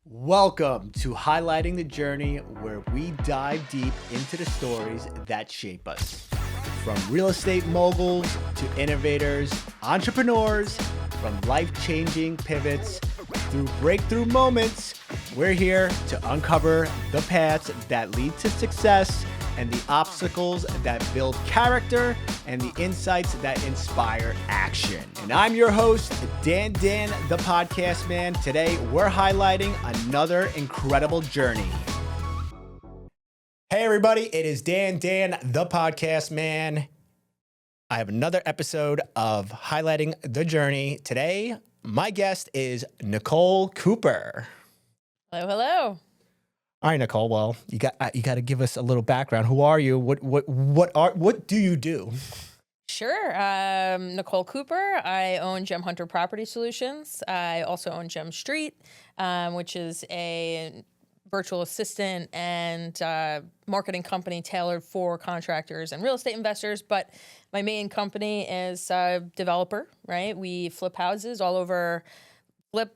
Welcome to Highlighting the Journey, where we dive deep into the stories that shape us. From real estate moguls to innovators, entrepreneurs, from life-changing pivots through breakthrough moments, we're here to uncover the paths that lead to success and the obstacles that build character and the insights that inspire action. And I'm your host, Dan the Podcast Man. Today, we're highlighting another incredible journey. Hey everybody, it is Dan the Podcast Man. I have another episode of Highlighting the Journey. Today, my guest is Nicole Cooper. Hello, hello. All right, Nicole. Well, you got to give us a little background. Who are you? What do you do? Sure. Nicole Cooper. I own Gem Hunter Property Solutions. I also own Gem Street, which is a virtual assistant and marketing company tailored for contractors and real estate investors. But my main company is a developer, right? We flip houses all over.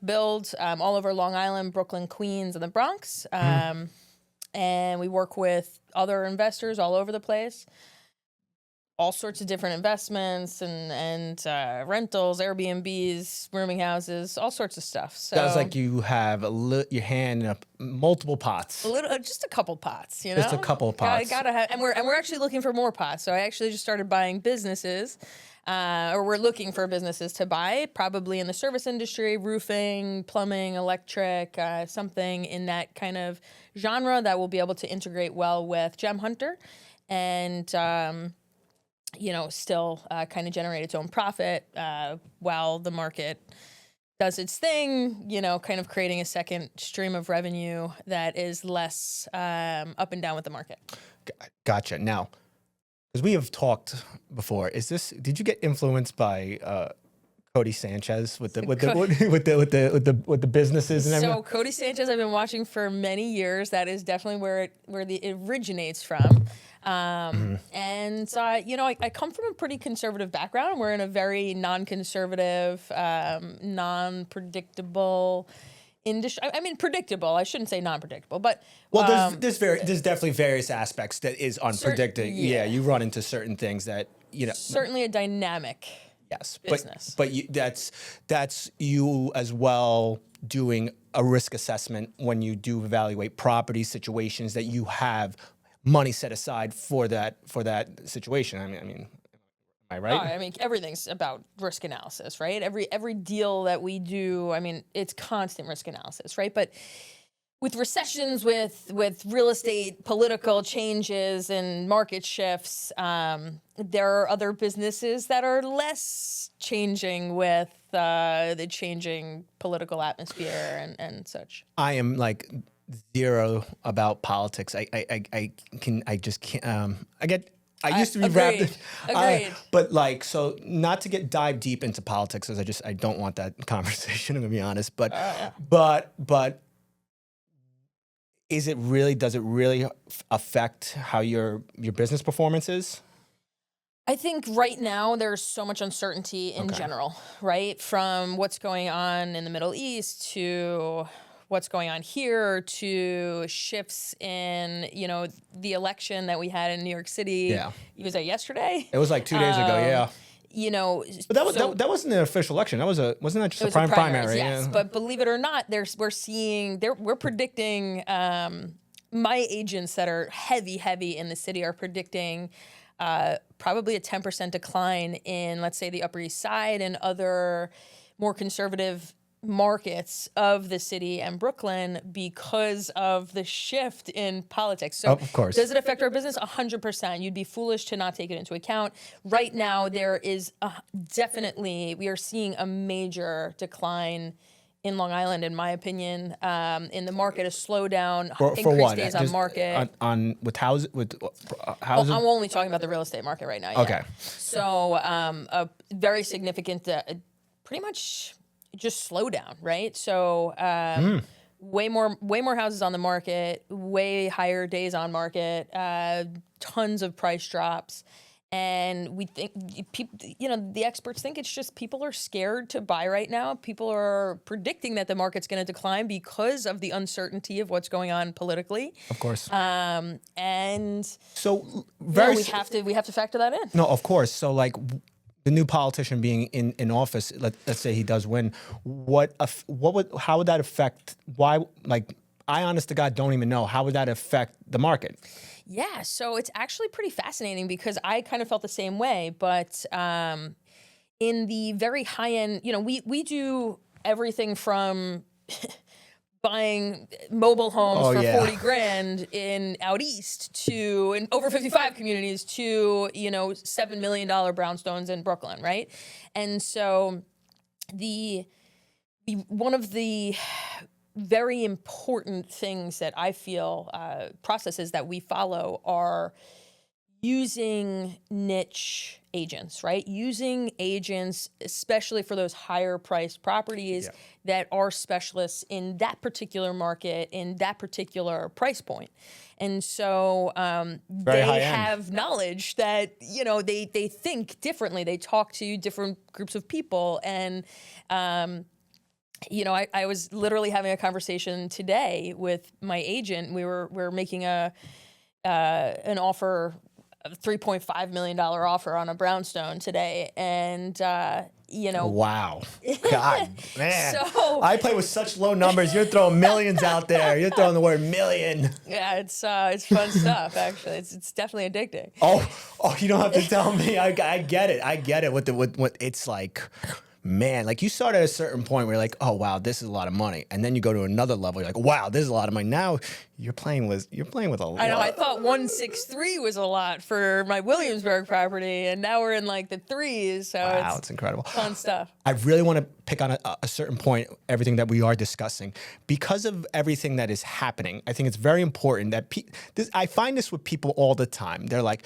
Build all over Long Island, Brooklyn, Queens, and the Bronx. And we work with other investors all over the place. All sorts of different investments and rentals, Airbnbs, rooming houses, all sorts of stuff. So Sounds like you have your hand in multiple pots. Just a couple pots, you know. Just a couple of pots. Gotta have, and we're actually looking for more pots. So I actually just started buying businesses. Or we're looking for businesses to buy, probably in the service industry, roofing, plumbing, electric, something in that kind of genre that will be able to integrate well with Gem Hunter and, still kind of generate its own profit while the market does its thing, kind of creating a second stream of revenue that is less up and down with the market. Gotcha. Now, because we have talked before, did you get influenced by Cody Sanchez with the businesses and everything? So Cody Sanchez, I've been watching for many year. That is definitely where it originates from. And I come from a pretty conservative background. We're in a very non-conservative, non-predictable industry. I mean, predictable. I shouldn't say non-predictable, but there's definitely various aspects that is unpredictable. Yeah, you run into certain things that certainly a dynamic. Yes, business. but that's you as well doing a risk assessment when you do evaluate property situations that you have money set aside for that situation. I mean. Am I right? I mean, everything's about risk analysis, right? Every deal that we do, I mean, it's constant risk analysis, right? But with recessions, with real estate, political changes and market shifts, there are other businesses that are less changing with the changing political atmosphere and such. I am like zero about politics. I just can't. I used to be Agreed. but so not to dive deep into politics, as I don't want that conversation. I'm gonna be honest, but does it really affect how your business performance is? I think right now there's so much uncertainty in general, right? From what's going on in the Middle East to what's going on here to shifts in, the election that we had in New York City. Yeah. Was that yesterday? It was like 2 days ago, yeah. But that wasn't an official election. Wasn't that just a primary? Yes, yeah. But believe it or not, we're predicting. My agents that are heavy in the city are predicting probably a 10% decline in, let's say, the Upper East Side and other more conservative markets of the city and Brooklyn because of the shift in politics. So of course. Does it affect our business? 100%. You'd be foolish to not take it into account. Right now, there is we are seeing a major decline in Long Island, in my opinion, in the market, a slowdown, increased days on market. With houses? I'm only talking about the real estate market right now. Yeah. Okay. So a very significant, pretty much just slow down, right? So way more houses on the market, way higher days on market, tons of price drops. And we think people, the experts think it's just people are scared to buy right now. People are predicting that the market's going to decline because of the uncertainty of what's going on politically. Of course. And so we have to factor that in. No, of course. So like the new politician being in office, let's say he does win, how would that affect, I honest to God don't even know, how would that affect the market? Yeah, so it's actually pretty fascinating because I kind of felt the same way, but in the very high end, we do everything from buying mobile homes for 40 grand out east to in over 55 communities to, $7 million brownstones in Brooklyn, right? And so one of the very important things that I feel processes that we follow are using niche agents, right? Using agents, especially for those higher priced properties that are specialists in that particular market, in that particular price point. And so they have knowledge that, they think differently. They talk to different groups of people. And I was literally having a conversation today with my agent. We were making an offer, a $3.5 million offer on a brownstone today, and wow, God, man, so I play with such low numbers. You're throwing millions out there. You're throwing the word million. Yeah, it's fun stuff. Actually, it's definitely addicting. Oh, you don't have to tell me. I get it. I get it. What it's like. Man, like you start at a certain point where you're like, oh wow, this is a lot of money, and then you go to another level. You're like, wow, this is a lot of money. Now you're playing with a lot. I know. I thought 163 was a lot for my Williamsburg property, and now we're in like the threes. So wow, it's incredible. Fun stuff. I really want to pick on a certain point, everything that we are discussing, because of everything that is happening. I think it's very important that I find this with people all the time. They're like,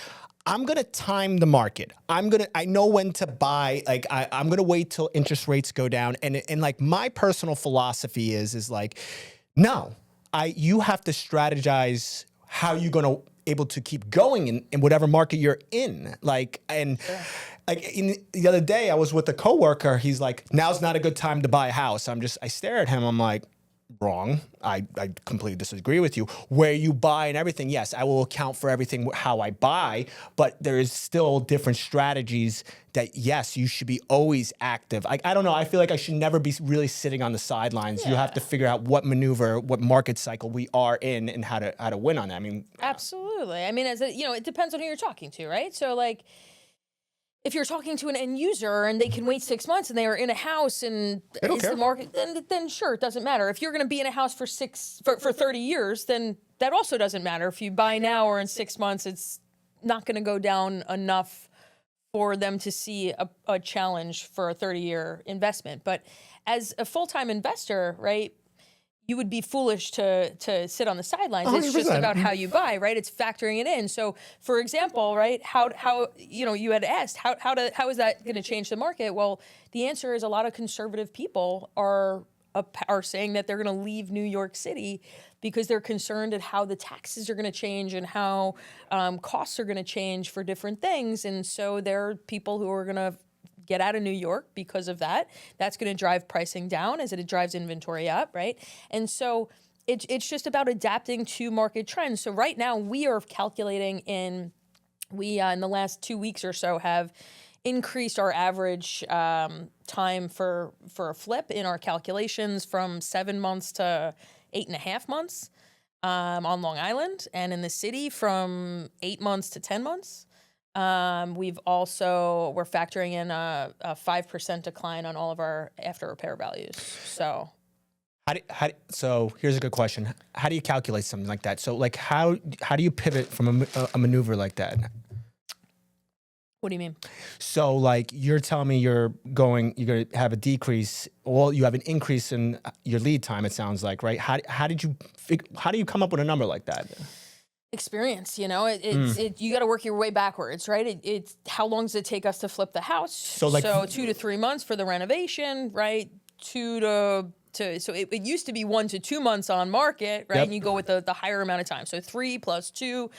I'm going to time the market. I know when to buy. Like I'm going to wait till interest rates go down. And like my personal philosophy is like, no, you have to strategize how you're going to able to keep going in whatever market you're in. Like the other day I was with a coworker. He's like, now's not a good time to buy a house. I stare at him. I'm like, wrong. I completely disagree with you. Where you buy and everything, yes, I will account for everything how I buy, but there is still different strategies that, yes, you should be always active. I don't know. I feel like I should never be really sitting on the sidelines. Yeah. You have to figure out what market cycle we are in and how to win on that. I mean, absolutely. I mean, it depends on who you're talking to, right? So like, if you're talking to an end user and they can wait 6 months and they are in a house and it's the market, then sure, it doesn't matter. If you're going to be in a house for 30 years, then that also doesn't matter. If you buy now or in 6 months, it's not going to go down enough for them to see a challenge for a 30-year investment. But as a full-time investor, right, you would be foolish to sit on the sidelines. 100%. It's just about how you buy, right? It's factoring it in. So, for example, right, how you had asked how is that going to change the market? Well, the answer is a lot of conservative people are saying that they're going to leave New York City because they're concerned at how the taxes are going to change and how costs are going to change for different things. And so there are people who are going to get out of New York because of that. That's going to drive pricing down as it drives inventory up, right? And so it's just about adapting to market trends. So right now we are calculating in the last 2 weeks or so have increased our average time for a flip in our calculations from 7 months to 8.5 months on Long Island, and in the city from 8 months to 10 months. We're factoring in a 5% decline on all of our after repair values. So, so here's a good question. How do you calculate something like that? So like how do you pivot from a maneuver like that? What do you mean? So like you're telling me you're going to have a decrease. Well, you have an increase in your lead time. It sounds like, right? How do you come up with a number like that? Experience, you got to work your way backwards, right? It's how long does it take us to flip the house? So 2 to 3 months for the renovation, right? So it used to be 1 to 2 months on market, right? Yep. And you go with the higher amount of time. So 3 plus 2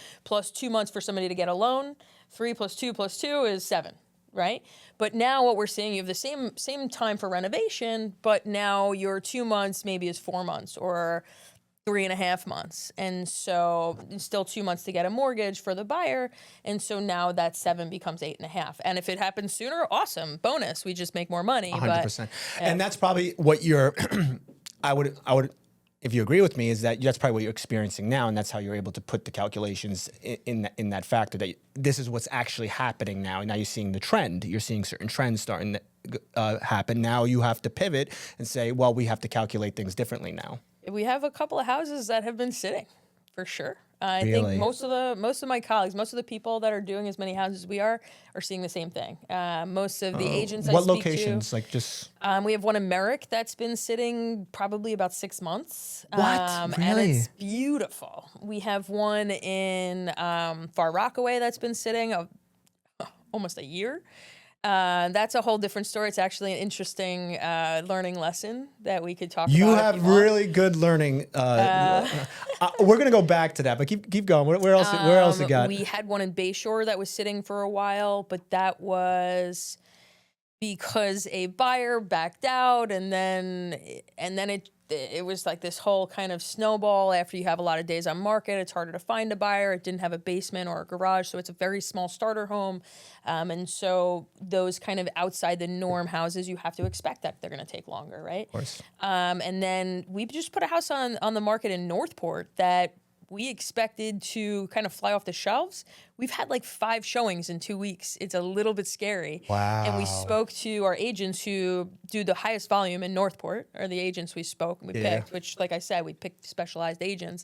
months for somebody to get a loan, 3 + 2 + 2 is 7, right? But now what we're seeing, you have the same time for renovation, but now your 2 months maybe is 4 months or 3.5 months. And so it's still 2 months to get a mortgage for the buyer. And so now that 7 becomes 8.5. And if it happens sooner, awesome, bonus. We just make more money. 100%. And that's probably what you're, I would, if you agree with me, is that that's probably what you're experiencing now. And that's how you're able to put the calculations in that factor that this is what's actually happening now. And now you're seeing the trend. You're seeing certain trends starting to happen. Now you have to pivot and say, well, we have to calculate things differently now. We have a couple of houses that have been sitting, for sure. I Really? think most of my colleagues, most of the people that are doing as many houses as we are seeing the same thing. Most of the agents I speak to. What locations? Like just. We have one in Merrick that's been sitting probably about 6 months. What? And Really? it's beautiful. We have one in Far Rockaway that's been sitting almost a year. That's a whole different story. It's actually an interesting learning lesson that we could talk about. You have really good learning. We're gonna go back to that, but keep going. Where else you got? We had one in Bayshore that was sitting for a while, but that was because a buyer backed out, and then it was like this whole kind of snowball. After you have a lot of days on market, it's harder to find a buyer. It didn't have a basement or a garage, so it's a very small starter home. And so those kind of outside the norm houses, you have to expect that they're going to take longer, right? Of course. And then we just put a house on the market in Northport that we expected to kind of fly off the shelves. We've had like 5 showings in 2 weeks. It's a little bit scary. Wow. And we spoke to our agents who do the highest volume in Northport, or the agents we spoke and we picked, which, like I said, we picked specialized agents.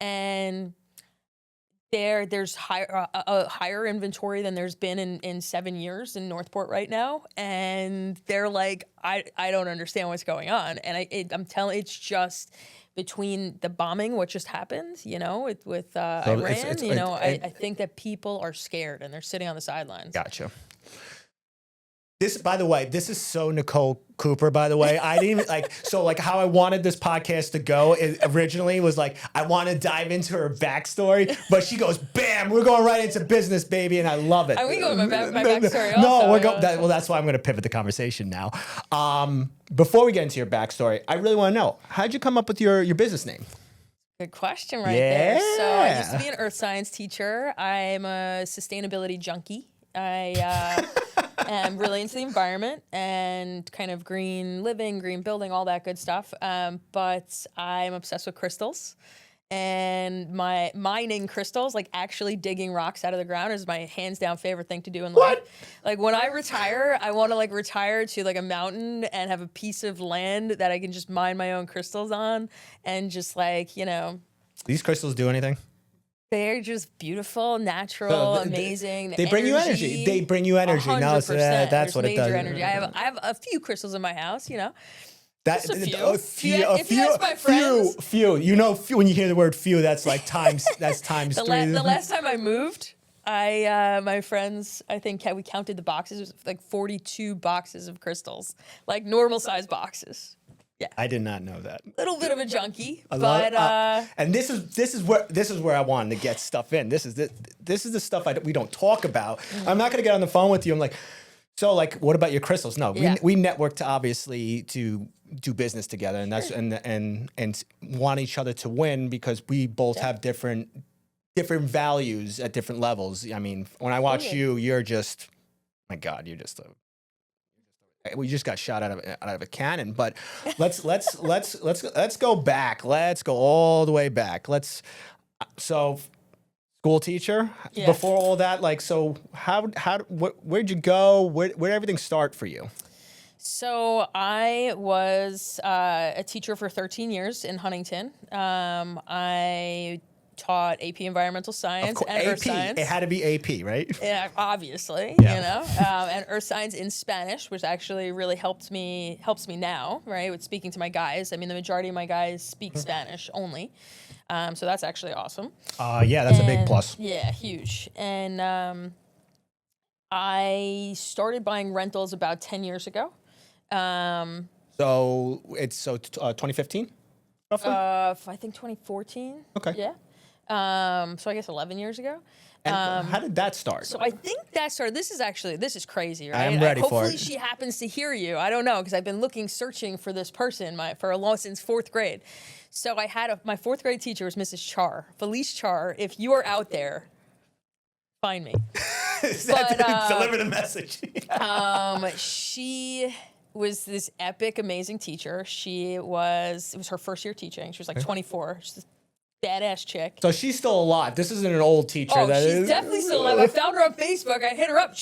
And there's a higher inventory than there's been in 7 years in Northport right now. And they're like, I don't understand what's going on. And I'm telling, it's just between the bombing, what just happened, with Iran, I think that people are scared and they're sitting on the sidelines. Gotcha. This, by the way, this is so Nicole Cooper, by the way. I didn't even how I wanted this podcast to go originally was like, I want to dive into her backstory, but she goes, bam, we're going right into business, baby. And I love it. Are we going my backstory No, also? we're going, that's why I'm going to pivot the conversation now. Before we get into your backstory, I really want to know, how'd you come up with your business name? Good question there. So I used to be an earth science teacher. I'm a sustainability junkie. I am really into the environment and kind of green living, green building, all that good stuff. But I'm obsessed with crystals. And my mining crystals, like actually digging rocks out of the ground, is my hands down favorite thing to do in life. Like when I retire, I want to retire to a mountain and have a piece of land that I can just mine my own crystals on, and just These crystals do anything? They're just beautiful, natural, amazing. They bring you energy. They bring you energy. 100%. No, so that's what it does. Major energy. I have a few crystals in my house, That's a few. a few. My friends. Few. When you hear the word few, that's like times. That's times 3. The last time I moved, my friends, I think we counted the boxes. It was like 42 boxes of crystals, like normal size boxes. Yeah. I did not know that. Little bit of a junkie, and this is where I wanted to get stuff in. This is the stuff we don't talk about. Mm-hmm. I'm not gonna get on the phone with you. I'm like, so what about your crystals? No, we networked obviously to do business together, and that's and want each other to win because we both have different values at different levels. I mean, when I watch you, you're just, my God, you're just we just got shot out of a cannon. But let's go back. Let's go all the way back. School teacher before all that. Where'd you go? Where did everything start for you? So I was a teacher for 13 years in Huntington. I taught AP Environmental Science and Earth Science. It had to be AP, right? Yeah, obviously, and Earth Science in Spanish, which actually really helps me now, right? With speaking to my guys. I mean, the majority of my guys speak Spanish only. So that's actually awesome. That's a big plus. Yeah, huge. And I started buying rentals about 10 years ago. So it's 2015, roughly? I think 2014. Okay. Yeah. So I guess 11 years ago. And how did that start? So I think that started. This is crazy, right? I'm ready for it. Hopefully she happens to hear you. I don't know, because I've been searching for this person since fourth grade. So I had my fourth grade teacher was Mrs. Char, Felice Char. If you are out there, find me. Deliver the message. She was this epic, amazing teacher. It was her first year teaching. She was like 24. She's badass chick. So she's still alive. This isn't an old teacher. Oh, she's definitely still alive. I found her on Facebook. I hit her up.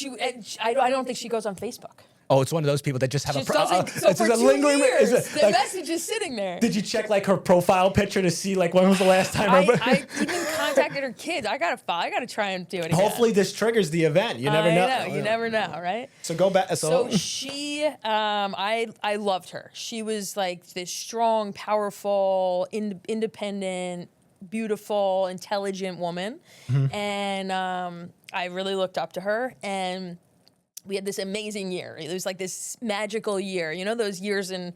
I don't think she goes on Facebook. Oh, it's one of those people that just have So for 2 years, the message is sitting there. Did you check like her profile picture to see like when was the last time? I even contacted her kids. I gotta try and do it again. Hopefully this triggers the event. You never know. You never know, right? So go back. So she, I loved her. She was like this strong, powerful, independent, beautiful, intelligent woman, and I really looked up to her. And we had this amazing year. It was like this magical year. You know, those years of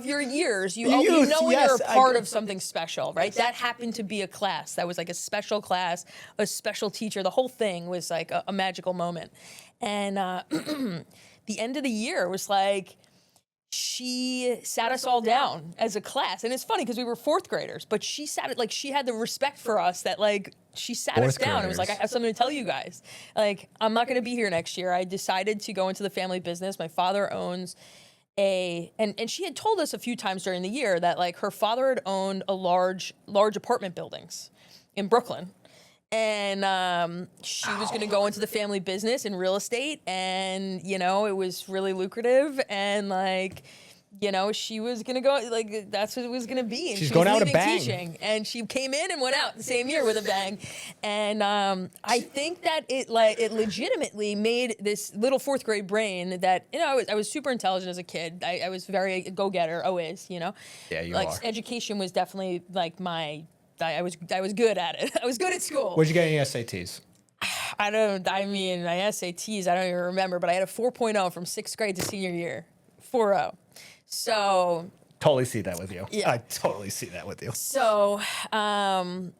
your years, you know when you're a part of something special, right? That happened to be a class. That was like a special class, a special teacher. The whole thing was like a magical moment. And the end of the year was like, she sat us all down as a class. And it's funny because we were fourth graders, but she had the respect for us that like, she sat us down and was like, I have something to tell you guys. Like, I'm not going to be here next year. I decided to go into the family business. My father owns and she had told us a few times during the year that like her father had owned a large apartment buildings in Brooklyn. And she was going to go into the family business in real estate, and it was really lucrative, and like she was going to go, like that's what it was going to be, and she's she going was out leaving a bang. teaching, and she came in and went out the same year with a bang. And I think that it legitimately made this little fourth grade brain that I was super intelligent as a kid. I was very go-getter always. Yeah, you like are. Education was definitely like my. I was good at it. I was good at school. Where'd you get in your SATs? My SATs, I don't even remember, but I had a 4.0 from 6th grade to senior year. 4.0. So. Totally see that with you. Yeah. I totally see that with you. So, I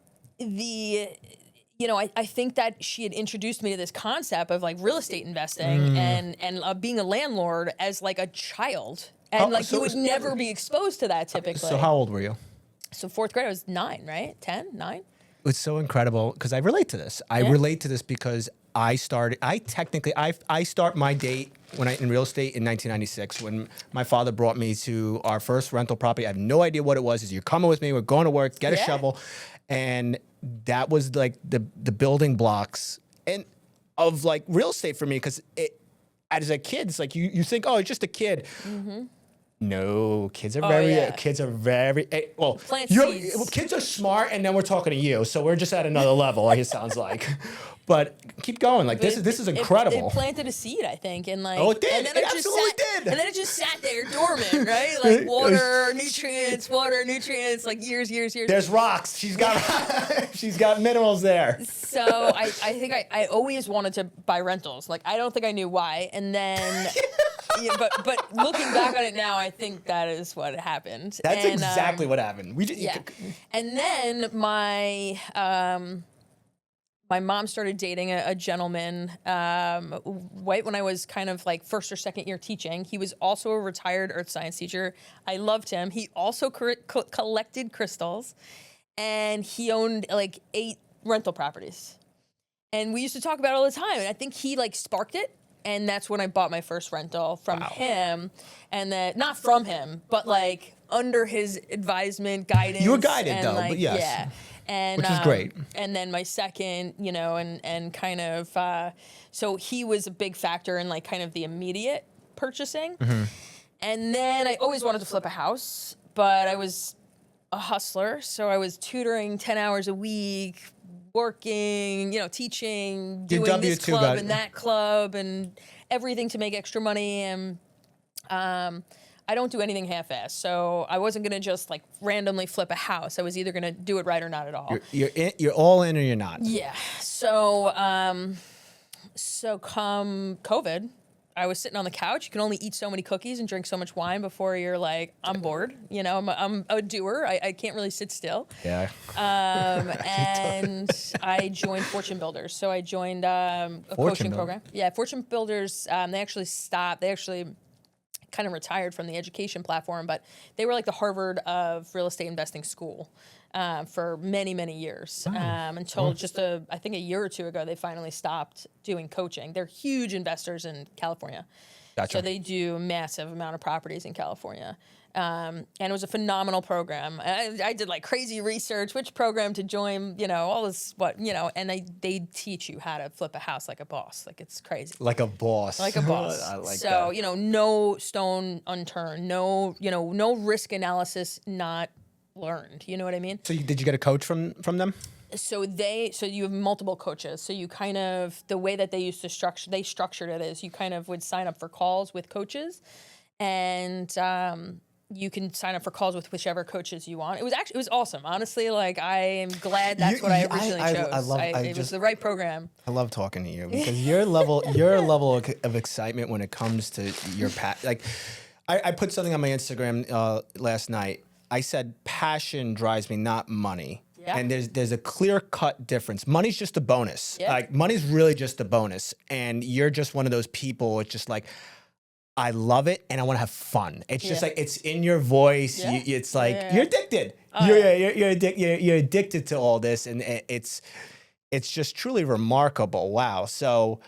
think that she had introduced me to this concept of like real estate investing and being a landlord as like a child. And you would never be exposed to that typically. So how old were you? So fourth grade, I was 9, right? 10, 9? It's so incredible because I relate to this. I relate to this because I start my date in real estate in 1996 when my father brought me to our first rental property. I have no idea what it was. Is you're coming with me? We're going to work. Get a shovel, and that was like the building blocks and of like real estate for me because as a kid, it's like you think, oh, it's just a kid. Mm-hmm. No, kids are very well. Kids are smart, and then we're talking to you, so we're just at another level. It sounds like, but keep going. Like this is incredible. It planted a seed, I think, and like it did. It absolutely did. And then it just sat there dormant, right? Like water, nutrients, like years. There's rocks. She's got minerals there. So I think I always wanted to buy rentals. Like I don't think I knew why, and then. Yeah, but looking back on it now, I think that is what happened. That's exactly what happened. And then my mom started dating a gentleman right when I was kind of like first or second year teaching. He was also a retired earth science teacher. I loved him. He also collected crystals, and he owned like 8 rental properties. And we used to talk about it all the time. And I think he like sparked it. And that's when I bought my first rental from him, and then not from him, but like under his advisement, guidance. You were guided though, like, but yes. Yeah. And, which is great. And then my second, and kind of, so he was a big factor in like kind of the immediate purchasing. Mm-hmm. And then I always wanted to flip a house, but I was a hustler, so I was tutoring 10 hours a week, working, teaching, doing this club and that club and everything to make extra money. And I don't do anything half-assed. So I wasn't going to just like randomly flip a house. I was either going to do it right or not at all. You're all in or you're not. Yeah. So come COVID, I was sitting on the couch. You can only eat so many cookies and drink so much wine before you're like, I'm bored. You know, I'm a doer. I can't really sit still. Yeah. And I joined Fortune Builders. So I joined a coaching program. Yeah, Fortune Builders, they actually stopped. They actually kind of retired from the education platform, but they were like the Harvard of real estate investing school for many, many years until just I think a year or two ago, they finally stopped doing coaching. They're huge investors in California. Gotcha. So they do a massive amount of properties in California. And it was a phenomenal program. I did like crazy research, which program to join, you know, all this, and they teach you how to flip a house like a boss. Like it's crazy. Like a boss. Like a boss. I like so, that. you know, no stone unturned, no risk analysis not learned. You know what I mean? So did you get a coach from them? So you have multiple coaches. So you kind of, the way that they structured it is you kind of would sign up for calls with coaches, and you can sign up for calls with whichever coaches you want. It was awesome. Honestly, like I am glad that's what I originally chose. It was the right program. I love talking to you because your level of excitement when it comes to your like I put something on my Instagram last night. I said passion drives me, not money. Yeah. And there's a clear-cut difference. Money's just a bonus. Yeah. Like money's really just a bonus. And you're just one of those people, it's just like, I love it and I want to have fun. It's just like, it's in your voice. Yeah. It's like, you're addicted. You're addicted to all this. And it's just truly remarkable. Wow. So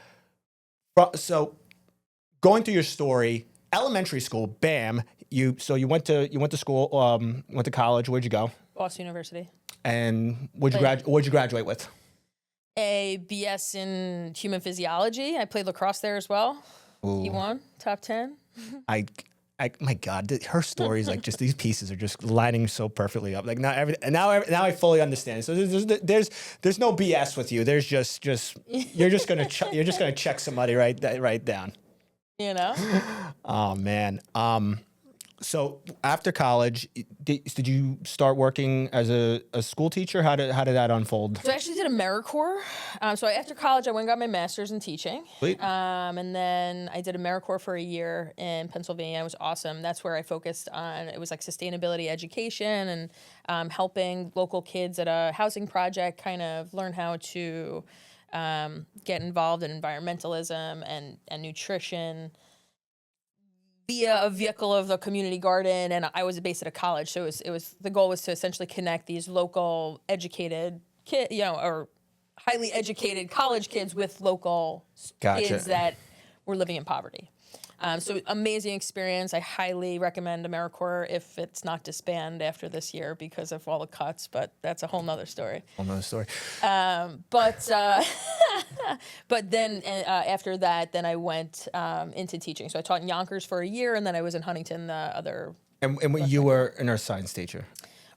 going through your story, elementary school, bam. You went to school, went to college. Where'd you go? Boston University. And what'd you graduate with? A BS in human physiology. I played lacrosse there as well. Ooh. E1, top 10. My God, her stories, like just these pieces are just lining so perfectly up. Like now I fully understand. So there's no BS with you. There's just you're just gonna check somebody right down. You know. Oh man. So after college, did you start working as a school teacher? How did that unfold? So I actually did AmeriCorps. So after college, I went and got my master's in teaching. Sweet. And then I did AmeriCorps for a year in Pennsylvania. It was awesome. That's where I focused on, it was like sustainability education and helping local kids at a housing project kind of learn how to get involved in environmentalism and nutrition via a vehicle of the community garden. And I was based at a college, so it was the goal was to essentially connect these local educated or highly educated college kids with local kids that were living in poverty. So amazing experience. I highly recommend AmeriCorps if it's not disbanded after this year because of all the cuts, but that's a whole nother story. But then after that, then I went into teaching. So I taught in Yonkers for a year, and then I was in Huntington the other. And you were an earth science teacher?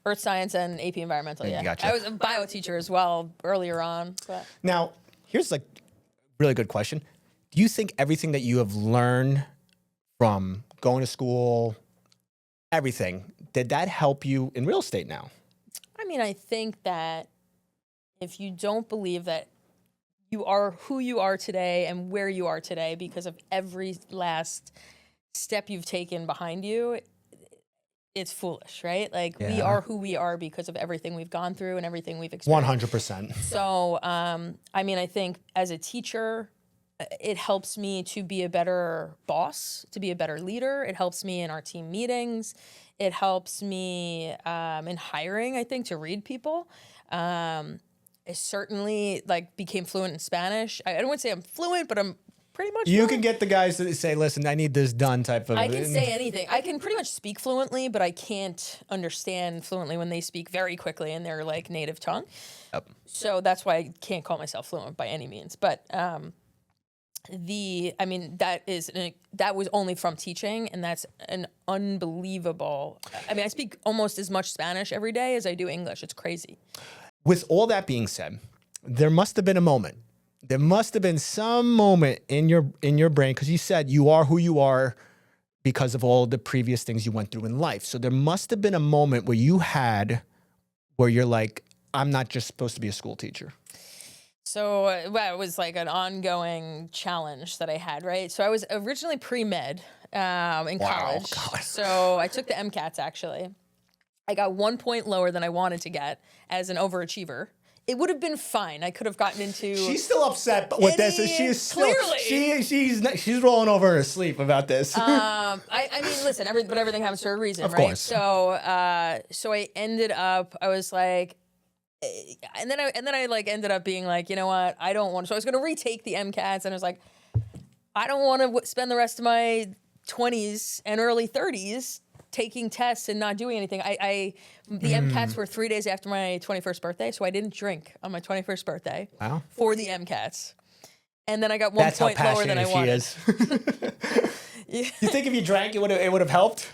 Earth science and AP environmental, yeah. Gotcha. I was a bio teacher as well earlier on. But. Now, here's like a really good question. Do you think everything that you have learned from going to school, everything, did that help you in real estate now? I mean, I think that if you don't believe that you are who you are today and where you are today because of every last step you've taken behind you, it's foolish, right? Like we are who we are because of everything we've gone through and everything we've experienced. 100%. So, I mean, I think as a teacher, it helps me to be a better boss, to be a better leader. It helps me in our team meetings. It helps me in hiring, I think, to read people. I certainly became fluent in Spanish. I don't want to say I'm fluent, but I'm pretty much fluent. Can get the guys that say, listen, I need this done type of... I can say anything. I can pretty much speak fluently, but I can't understand fluently when they speak very quickly in their native tongue. Yep. So that's why I can't call myself fluent by any means. But... that was only from teaching, and that's an unbelievable. I mean, I speak almost as much Spanish every day as I do English. It's crazy. With all that being said, there must have been a moment. There must have been some moment in your brain, because you said you are who you are because of all the previous things you went through in life. So there must have been a moment where you're like, I'm not just supposed to be a school teacher. So well, it was like an ongoing challenge that I had, right? So I was originally pre-med in college. God. So I took the MCATs actually. I got 1 point lower than I wanted to get as an overachiever. It would have been fine. I could have gotten into. She's still upset with this. And she is still, clearly. she's rolling over in her sleep about this. I mean, listen, but everything happens for a reason, Of right? course. So I ended up. I was like, and then I like ended up being like, you know what? I don't want. So I was going to retake the MCATs, and I was like, I don't want to spend the rest of my 20s and early 30s taking tests and not doing anything. The MCATs were 3 days after my 21st birthday, so I didn't drink on my 21st birthday for the MCATs. And then I got 1 point lower than I wanted. She is. You think if you drank, it would have helped?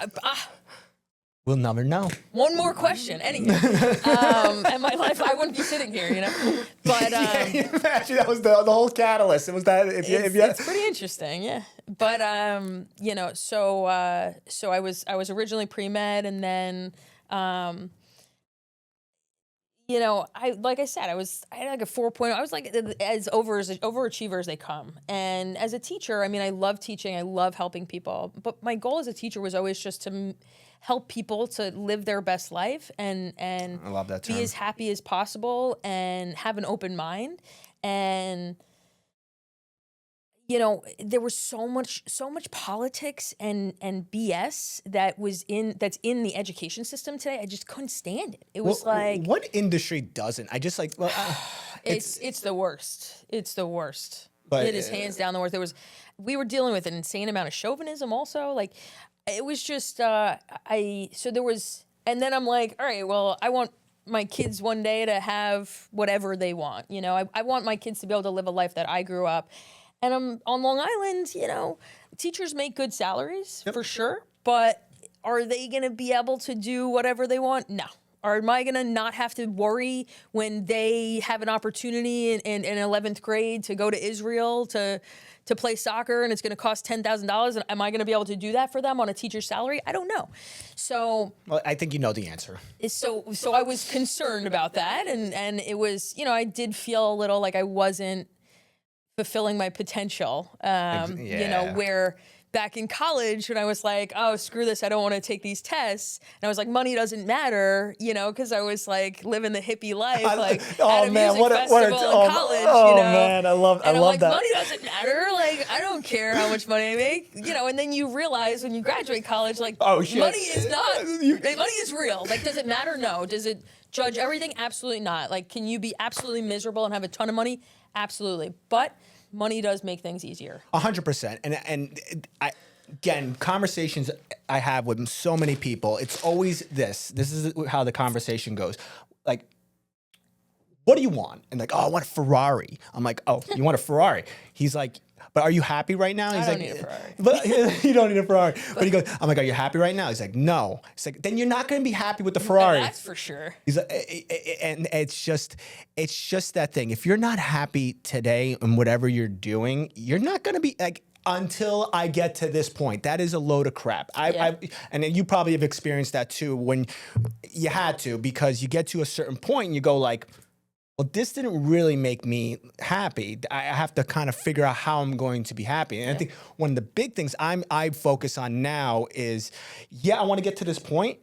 We'll never know. One more question, anyway. And my life, I wouldn't be sitting here, you know. But imagine that was the whole catalyst. It was that. It's pretty interesting, yeah. But you know, so I was originally pre-med, and then you know, I had like a 4.0. I was like as overachiever as they come. And as a teacher, I mean, I love teaching. I love helping people. But my goal as a teacher was always just to help people to live their best life and I love that term. Be as happy as possible and have an open mind. And you know, there was so much politics and BS that's in the education system today. I just couldn't stand it. It was like, what industry doesn't? I just like, well, it's the worst. It's the worst. But, it is hands down the worst. We were dealing with an insane amount of chauvinism also. Like, it was just, so there was, and then I'm like, all right, well, I want my kids one day to have whatever they want. You know, I want my kids to be able to live a life that I grew up. And I'm on Long Island, you know, teachers make good salaries for sure, but are they going to be able to do whatever they want? No. Or am I going to not have to worry when they have an opportunity in 11th grade to go to Israel to play soccer and it's going to cost $10,000? And am I going to be able to do that for them on a teacher's salary? I don't know. So, well, I think you know the answer. So I was concerned about that. And it was, you know, I did feel a little like I wasn't fulfilling my potential, you know, where back in college when I was like, oh, screw this, I don't want to take these tests. And I was like, money doesn't matter, you know, because I was like living the hippie life, like at a music festival in college, you know. Man, I love like, that. Money doesn't matter. Like, I don't care how much money I make, you know. And then you realize when you graduate college, like, money is not, money is real. Like, does it matter? No. Does it judge everything? Absolutely not. Like, can you be absolutely miserable and have a ton of money? Absolutely. But money does make things easier. 100%. And again, conversations I have with so many people, it's always this. This is how the conversation goes. Like, what do you want? And like, oh, I want a Ferrari. I'm like, oh, you want a Ferrari? He's like, but are you happy right now? He's I don't like, need a Ferrari. But you don't need a Ferrari. But he goes, I'm like, are you happy right now? He's like, no. It's like, then you're not going to be happy with the Ferrari. No, that's for sure. He's like, and it's just that thing. If you're not happy today in whatever you're doing, you're not going to be like, until I get to this point. That is a load of crap. And you probably have experienced that too when you had to, because you get to a certain point and you go like, well, this didn't really make me happy. I have to kind of figure out how I'm going to be happy. And I think one of the big things I focus on now is, I want to get to this point,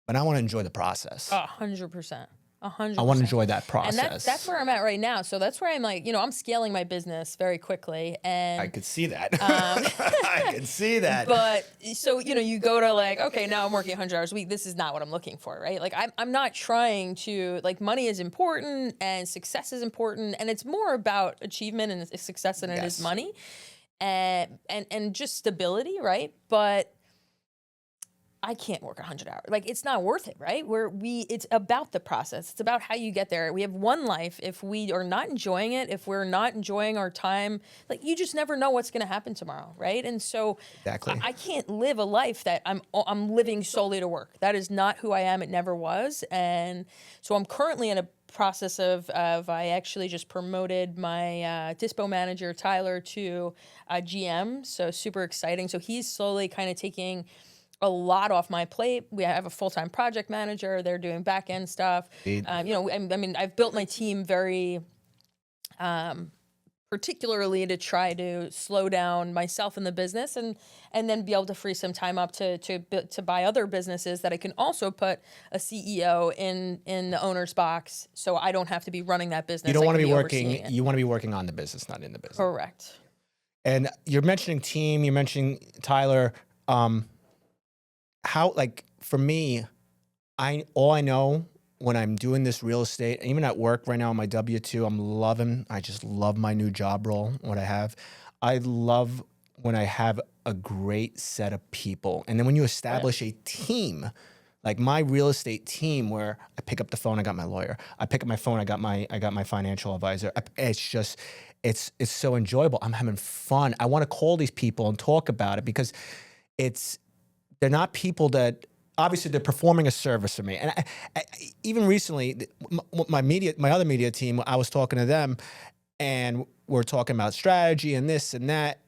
but I want to enjoy the process. 100%. 100%. I want to enjoy that process. And that's where I'm at right now. So that's where I'm like, you know, I'm scaling my business very quickly. And I could see that. I could see that. But so, you know, you go to like, okay, now I'm working 100 hours a week. This is not what I'm looking for, right? Like I'm not trying to, like, money is important and success is important. And it's more about achievement and success than it is money and just stability, right? But I can't work 100 hours. Like, it's not worth it, right? It's about the process. It's about how you get there. We have one life. If we are not enjoying it, if we're not enjoying our time, like, you just never know what's going to happen tomorrow, right? And so I can't live a life that I'm living solely to work. That is not who I am. It never was. And so I'm currently in a process of I actually just promoted my dispo manager, Tyler, to GM. So super exciting. So he's slowly kind of taking a lot off my plate. We have a full-time project manager. They're doing back-end stuff. You know, I mean, I've built my team very particularly to try to slow down myself in the business and then be able to free some time up to buy other businesses that I can also put a CEO in the owner's box, so I don't have to be running that business. You don't want to be overseeing working. it. You want to be working on the business, not in the business. Correct. And you're mentioning team. You're mentioning Tyler. How, like, for me, all I know when I'm doing this real estate, even at work right now on my W-2, I just love my new job role, what I have. I love when I have a great set of people. And then when you establish a team, like my real estate team, where I pick up the phone, I got my lawyer. I pick up my phone, I got my financial advisor. It's so enjoyable. I'm having fun. I want to call these people and talk about it because they're not people that, obviously, they're performing a service for me. And I even recently, my other media team, I was talking to them, and we're talking about strategy and this and that.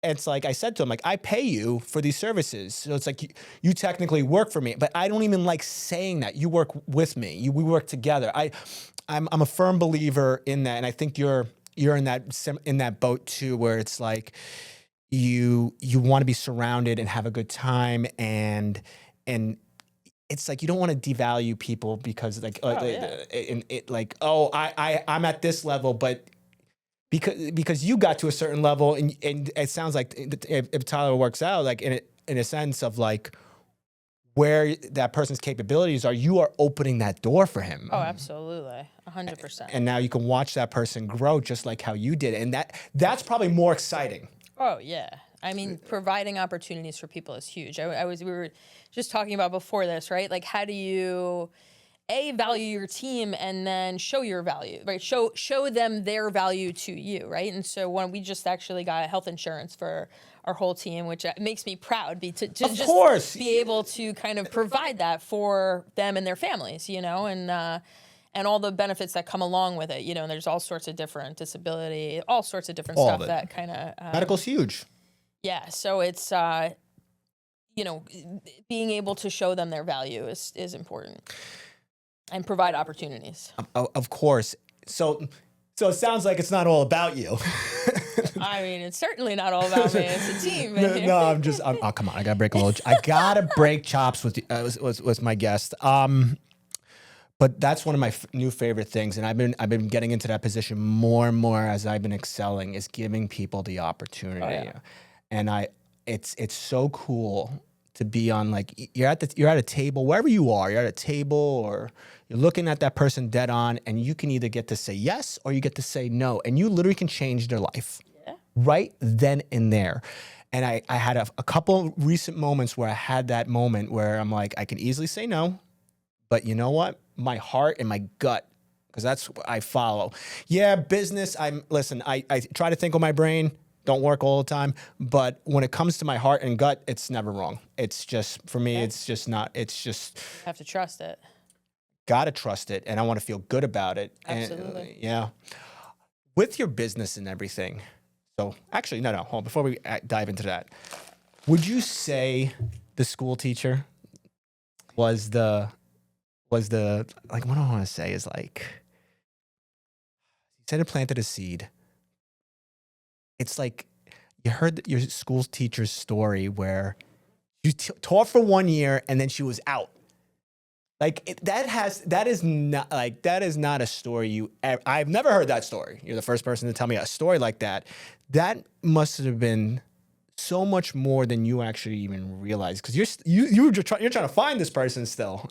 And it's like I said to them, like, I pay you for these services, so it's like you technically work for me, but I don't even like saying that. You work with me. We work together. I'm a firm believer in that, and I think you're in that boat too, where it's like you want to be surrounded and have a good time and it's like you don't want to devalue people because I'm at this level, but because you got to a certain level and it sounds like if Tyler works out, like in a sense of like where that person's capabilities are, you are opening that door for him. Oh, absolutely. 100%. And now you can watch that person grow just like how you did. And that's probably more exciting. Oh, yeah. I mean, providing opportunities for people is huge. We were just talking about before this, right? Like, how do you value your team and then show your value, right? Show them their value to you, right? And so when we just actually got health insurance for our whole team, which makes me proud to just be able to kind of provide that for them and their families, and all the benefits that come along with it, and there's all sorts of different disability, all sorts of different stuff that kind of medical's huge. Yeah, so it's being able to show them their value is important, and provide opportunities. Of course. So it sounds like it's not all about you. I mean, it's certainly not all about me. It's a team. No, oh, come on. I gotta break chops with my guest. But that's one of my new favorite things, and I've been getting into that position more and more as I've been excelling, is giving people the opportunity. Oh, yeah. And it's so cool to be on, like, you're at a table, wherever you are, you're at a table or you're looking at that person dead on, and you can either get to say yes or you get to say no, and you literally can change their life right then and there. And I had a couple recent moments where I had that moment where I'm like, I can easily say no, but you know what? My heart and my gut, because that's what I follow. Yeah, business, I try to think with my brain. Don't work all the time, but when it comes to my heart and gut, it's never wrong. It's just, for me, it's just not, it's just. Have to trust it. Gotta trust it, and I want to feel good about it. Absolutely. And, with your business and everything. So actually, no, hold on. Before we dive into that, would you say the school teacher was the, like, what I want to say is like, you said it planted a seed. It's like you heard your school teacher's story where you taught for 1 year and then she was out. Like that is not a story I've never heard that story. You're the first person to tell me a story like that. That must have been so much more than you actually even realized, because you're trying to find this person still.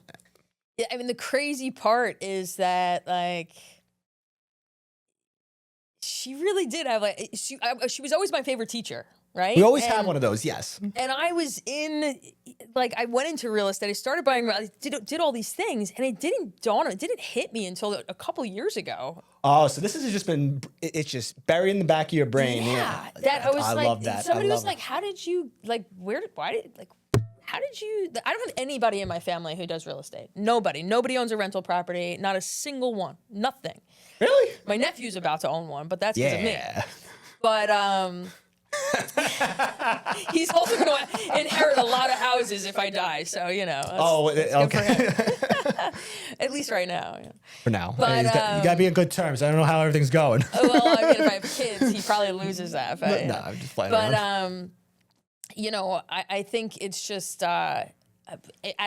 Yeah, I mean, the crazy part is that, like, she really did have, like, she was always my favorite teacher, right? We always have one of those, yes. And I was I went into real estate. I started buying, I did all these things, and it didn't hit me until a couple years ago. Oh, so this has just been, it's just buried in the back of your brain. Yeah. That I was I like, love that. Somebody was like, how did you, like, how did you, I don't have anybody in my family who does real estate. Nobody owns a rental property. Not a single one. Nothing. Really? My nephew's about to own one, but that's because of me. But he's also going to inherit a lot of houses if I die. So, okay. At least right now. Yeah. For now. But, you got to be in good terms. I don't know how everything's going. Well, I mean, if I have kids, he probably loses that. But, No, I'm just playing around. You know, I think it's just out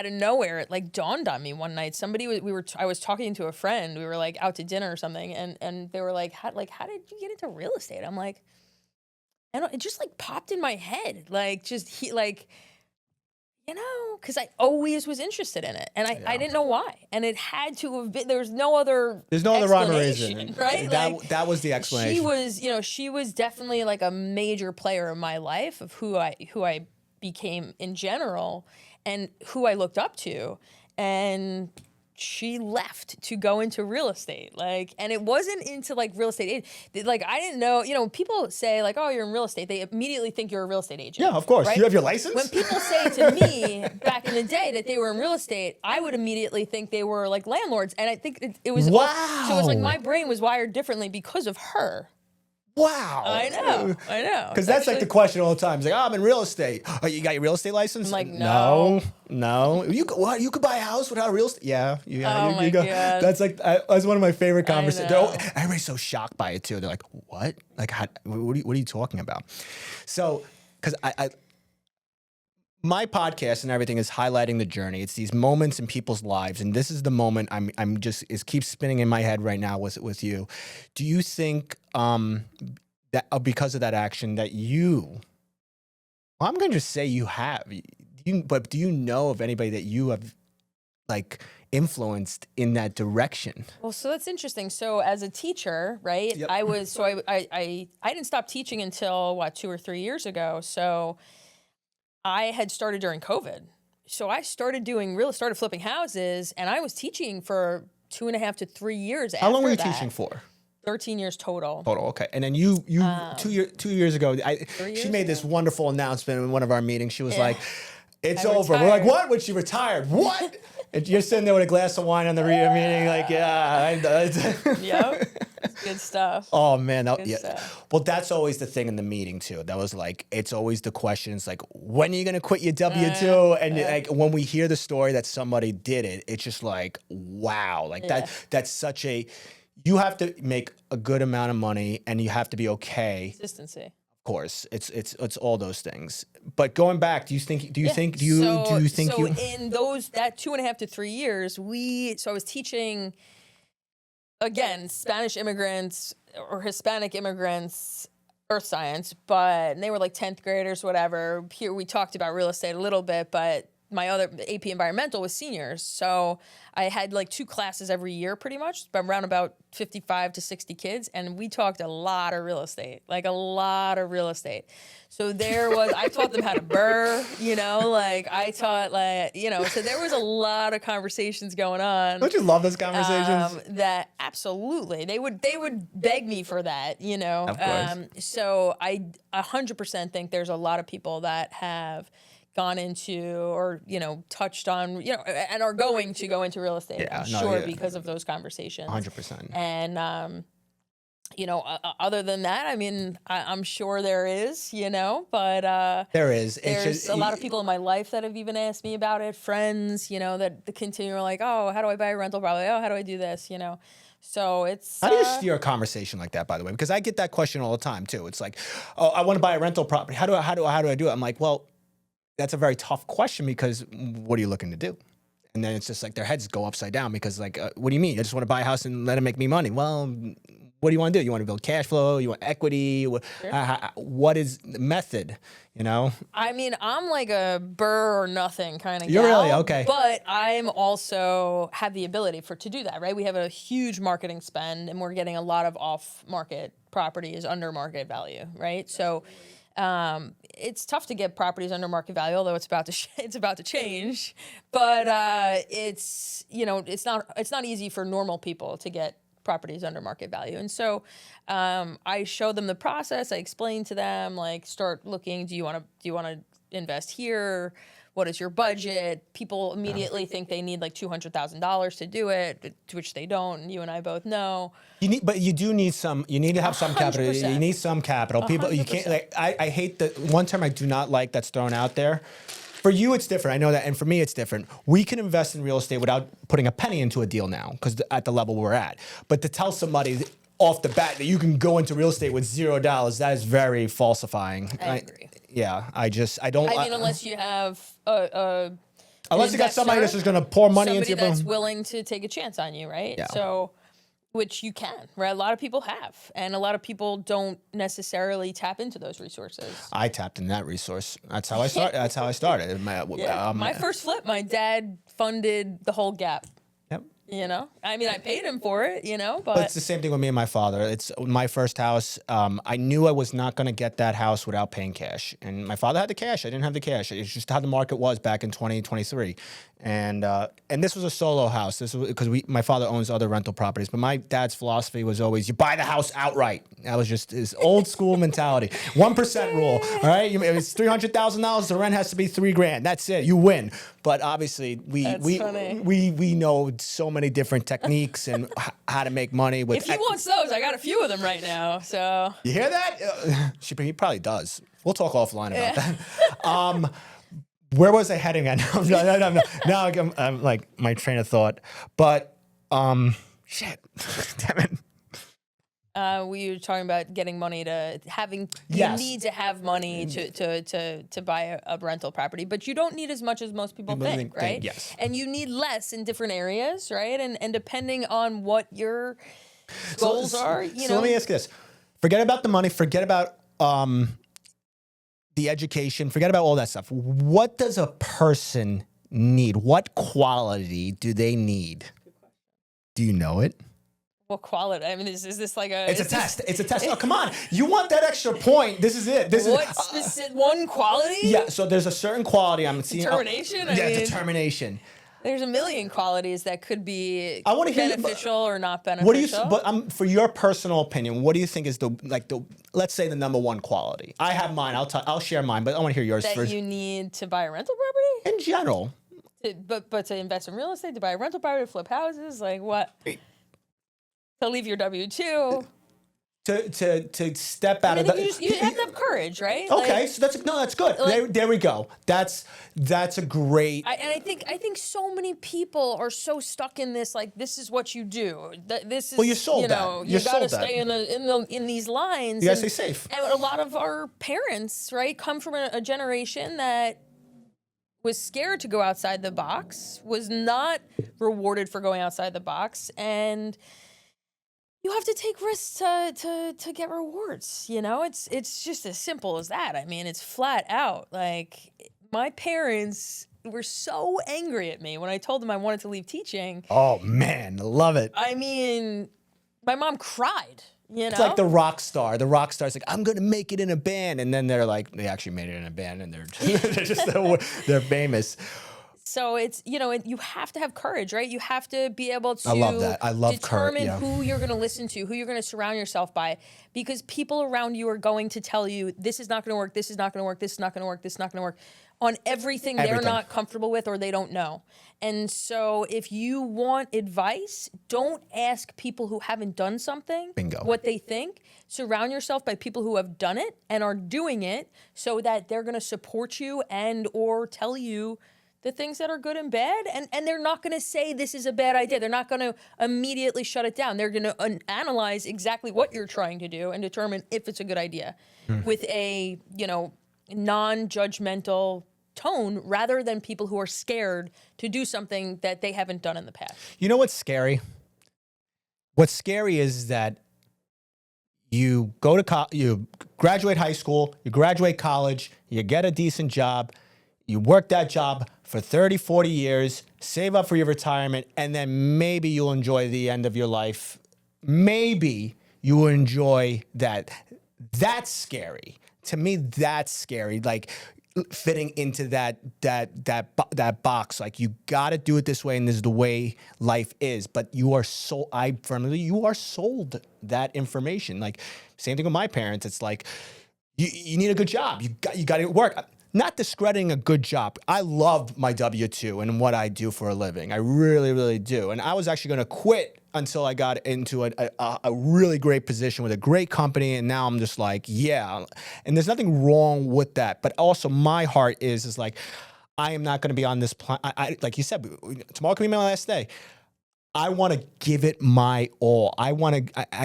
of nowhere, it like dawned on me one night. I was talking to a friend. We were like out to dinner or something, and they were like, how did you get into real estate? I'm like, it just like popped in my head, you know, because I always was interested in it, and I didn't know why, and it had to have been. There's no other rhyme or reason, right? That was the explanation. She was definitely like a major player in my life of who I became in general, and who I looked up to, and she left to go into real estate, and it wasn't into like real estate. I didn't know, you know, people say like, oh, you're in real estate. They immediately think you're a real estate agent. Yeah, of course. Right? You have your license? When people say to me back in the day that they were in real estate, I would immediately think they were like landlords. And I think it was, wow. So it was like my brain was wired differently because of her. Wow. I know. Because that's like the question all the time. It's like, oh, I'm in real estate. Oh, you got your real estate license? I'm like, no. You could buy a house without real estate? Yeah. Oh my God. That's like, that's one of my favorite conversations. Everybody's so shocked by it too. They're like, what? Like, what are you talking about? So, because my podcast and everything is highlighting the journey. It's these moments in people's lives, and this is the moment it keeps spinning in my head right now with you. Do you think that because of that action that I'm going to just say you have, but do you know of anybody that you have like influenced in that direction? Well, so that's interesting. So as a teacher, right? Yep. I didn't stop teaching until 2 or 3 years ago. So I had started during COVID. So I started flipping houses, and I was teaching for 2.5 to 3 years. How long were you teaching for? 13 years total. Okay. And then you 2 years ago, she made this wonderful announcement in one of our meetings. She was like, it's over. We're like, what? When she retired? What? And you're sitting there with a glass of wine on the meeting, like, yeah. Yep. It's good stuff. Oh, man. Stuff. Well, that's always the thing in the meeting, too. That was like, it's always the questions like, when are you going to quit your W-2? And like, when we hear the story that somebody did it, it's just like, wow. Like that's such a, you have to make a good amount of money and you have to be okay. Consistency. Of course, it's all those things. But going back, do you think in that 2.5 to 3 years, I was teaching again Spanish immigrants or Hispanic immigrants earth science, but they were like 10th graders, whatever. Here we talked about real estate a little bit, but my other AP environmental was seniors. So I had like 2 classes every year pretty much, around about 55 to 60 kids. And we talked a lot of real estate. So I taught them how to burr, I taught so there was a lot of conversations going on. Don't you love those conversations? That absolutely. They would beg me for that, Of course. So I 100% think there's a lot of people that have gone into or, touched on, and are going to go into real estate, because of those conversations. 100%. And, other than that, I mean, I'm sure there is, but there is. There's a lot of people in my life that have even asked me about it, friends, that continue like, oh, how do I buy a rental property? Oh, how do I do this, So it's... How do you steer a conversation like that, by the way? Because I get that question all the time, too. It's like, oh, I want to buy a rental property. How do I do it? I'm like, well, that's a very tough question because what are you looking to do? And then it's just like their heads go upside down because like, what do you mean? I just want to buy a house and let it make me money. Well, what do you want to do? You want to build cash flow? You want equity? Sure. What is the method? I mean, I'm like a burr or nothing kind of You're gal, really? Okay. But I'm also have the ability to do that, right? We have a huge marketing spend and we're getting a lot of off-market properties under market value, right? So it's tough to get properties under market value, although it's about to change. But it's not easy for normal people to get properties under market value. And so I show them the process. I explain to them, like, start looking. Do you want to invest here? What is your budget? People immediately think they need like $200,000 to do it, which they don't. And you and I both know. You need to have some capital. 100%. You need some capital. People, 100%. you can't. Like, I hate the one term I do not like that's thrown out there. For you, it's different. I know that. And for me, it's different. We can invest in real estate without putting a penny into a deal now because at the level we're at. But to tell somebody off the bat that you can go into real estate with $0, that is very falsifying. I agree. I don't. I mean, unless you have unless you got somebody that's just going to pour money into somebody your that's willing to take a chance on you, right? Yeah. So, which you can, right? A lot of people have, and a lot of people don't necessarily tap into those resources. I tapped in that resource. That's how I started. That's how I started. My first flip, my dad funded the whole gap. Yep. You know, I mean, I paid him for it, you know, But it's the same thing with me and my father. It's my first house. I knew I was not going to get that house without paying cash. And my father had the cash. I didn't have the cash. It's just how the market was back in 2023. And this was a solo house. This was because my father owns other rental properties. But my dad's philosophy was always, you buy the house outright. That was just his old school mentality. 1% rule. All right. If it's $300,000, the rent has to be $3,000. That's it. You win. But obviously, we know so many different techniques and how to make money with. If he wants those, I got a few of them right now. So you hear that? He probably does. We'll talk offline about that. Where was I heading at? Now I'm like my train of thought. But shit, damn it. We were talking about getting money to having. Yes. You need to have money to buy a rental property, but you don't need as much as most people think, right? Yes. And you need less in different areas, right? And depending on what your goals are, you know. So let me ask you this: forget about the money. Forget about the education. Forget about all that stuff. What does a person need? What quality do they need? Do you know it? What quality? I mean, is this like a? It's a test. It's a test. Oh, come on! You want that extra point? This is it. One quality? Yeah. So there's a certain quality I'm seeing. Determination. Determination. There's a million qualities that could be beneficial or not beneficial. What do you? But for your personal opinion, what do you think is the let's say the number one quality? I have mine. I'll share mine, but I want to hear yours that first. You need to buy a rental property? In general. But to invest in real estate, to buy a rental property, to flip houses, like what? To leave your W-2. To step out of the. You have to have courage, right? Okay, like, so that's good. There we go. That's a great. I think so many people are so stuck in this, like, this is what you do. This is, well, you're sold that. You got to stay in these lines. You got to stay safe. And a lot of our parents, right, come from a generation that was scared to go outside the box, was not rewarded for going outside the box, and you have to take risks to get rewards. You know, it's just as simple as that. I mean, it's flat out. Like, my parents were so angry at me when I told them I wanted to leave teaching. Oh man, love it. I mean, my mom cried. You know? It's like the rock star. The rock star's like, I'm gonna make it in a band, and then they're like, they actually made it in a band, and they're famous. So it's, you have to have courage, right? You have to be able to I love that. I love determine who you're going to listen to, who you're going to surround yourself by, because people around you are going to tell you, this is not going to work, this is not going to work, this is not going to work, this is not going to work, on everything they're not comfortable with or they don't know. And so if you want advice, don't ask people who haven't done something what they think. Surround yourself by people who have done it and are doing it so that they're going to support you and or tell you the things that are good and bad, and they're not going to say this is a bad idea. They're not going to immediately shut it down. They're going to analyze exactly what you're trying to do and determine if it's a good idea with a, non-judgmental tone rather than people who are scared to do something that they haven't done in the past. You know what's scary? What's scary is that you go to you graduate high school, you graduate college, you get a decent job, you work that job for 30, 40 years, save up for your retirement, and then maybe you'll enjoy the end of your life. Maybe you will enjoy that. That's scary. To me, that's scary. Like fitting into that box. Like, you got to do it this way, and this is the way life is. But you are you are sold that information. Like, same thing with my parents. It's like, you need a good job. You got to work. Not discrediting a good job. I love my W-2 and what I do for a living. I really, really do. And I was actually going to quit until I got into a really great position with a great company. And now I'm just like, yeah. And there's nothing wrong with that. But also my heart is like, I am not going to be on this plan. Like you said, tomorrow can be my last day. I want to give it my all. I